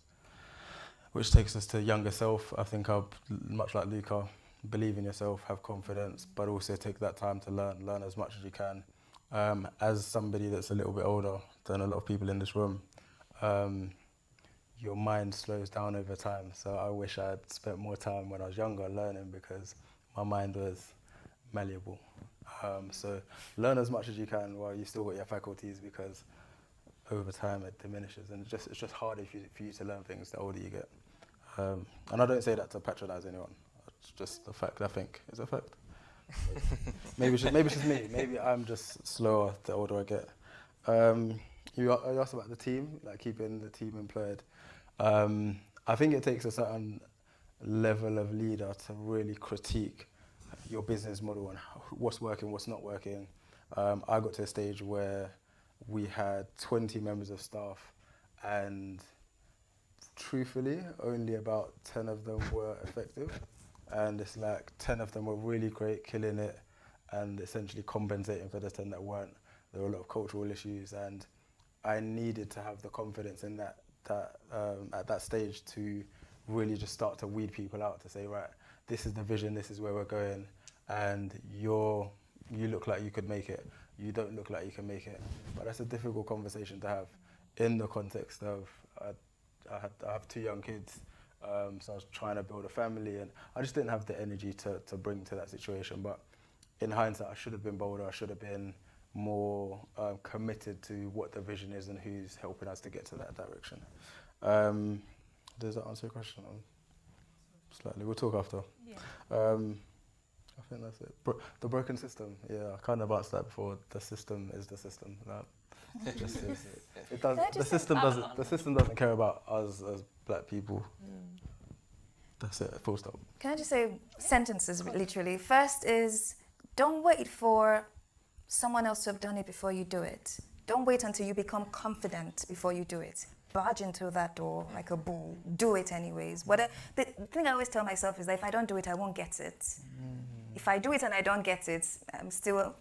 Which takes us to younger self. I think I'll, much like Luca, believe in yourself, have confidence, but also take that time to learn as much as you can. As somebody that's a little bit older than a lot of people in this room, your mind slows down over time. So I wish I'd spent more time when I was younger learning, because my mind was malleable. So learn as much as you can while you still got your faculties, because over time it diminishes, and it's just harder for you to learn things the older you get. And I don't say that to patronize anyone. It's just a fact, I think. It's a fact. maybe it's just me. Maybe I'm just slower the older I get. You asked about the team, like keeping the team employed. I think it takes a certain level of leader to really critique your business model and what's working, what's not working. I got to a stage where we had 20 members of staff, and truthfully, only about 10 of them were effective. And it's like 10 of them were really great, killing it, and essentially compensating for the 10 that weren't. There were a lot of cultural issues, and I needed to have the confidence in that at that stage to really just start to weed people out, to say, right, this is the vision, this is where we're going, and you look like you could make it. You don't look like you can make it. But that's a difficult conversation to have in the context of I have 2 young kids. So I was trying to build a family, and I just didn't have the energy to bring to that situation. But in hindsight, I should have been bolder. I should have been more committed to what the vision is and who's helping us to get to that direction. Does that answer your question? Slightly. We'll talk after. Yeah. I think that's it. The broken system. Yeah, I kind of answered that before. The system is the system. That just is. It does. The system doesn't care about us as black people. That's it. Full stop. Can I just say sentences, literally? First is, don't wait for someone else to have done it before you do it. Don't wait until you become confident before you do it. Barge into that door like a bull. Do it anyways. The thing I always tell myself is that if I don't do it, I won't get it. If I do it and I don't get it, I'm still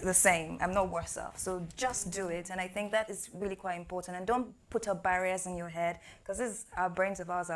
the same. I'm not worse off. So just do it. And I think that is really quite important. And don't put up barriers in your head, because our brains of ours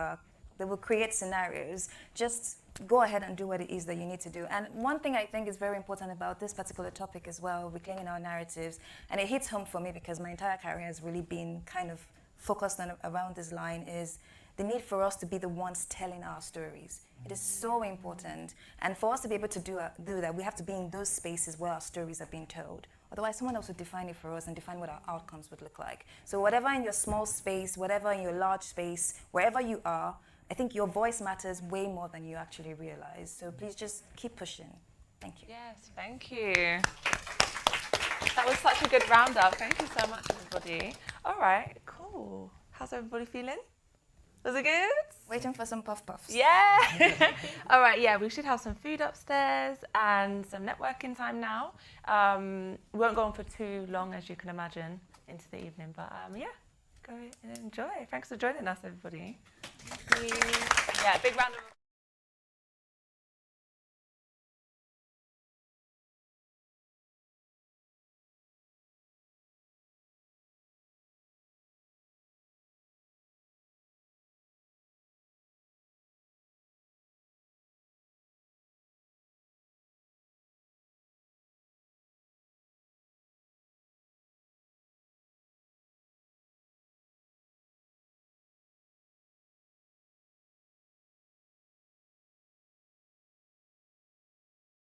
they will create scenarios. Just go ahead and do what it is that you need to do. And one thing I think is very important about this particular topic as well, reclaiming our narratives, and it hits home for me because my entire career has really been kind of focused around this line, is the need for us to be the ones telling our stories. It is so important. And for us to be able to do that, we have to be in those spaces where our stories are being told. Otherwise, someone else would define it for us and define what our outcomes would look like. So whatever in your small space, whatever in your large space, wherever you are, I think your voice matters way more than you actually realize. So please just keep pushing. Thank you. Yes, thank you. That was such a good roundup. Thank you so much, everybody. All right, cool. How's everybody feeling? Was it good? Waiting for some puff-puffs. Yeah. All right, yeah, we should have some food upstairs and some networking time now. We won't go on for too long, as you can imagine, into the evening. But yeah, go and enjoy. Thanks for joining us, everybody. Thank you. Yeah, big round of applause.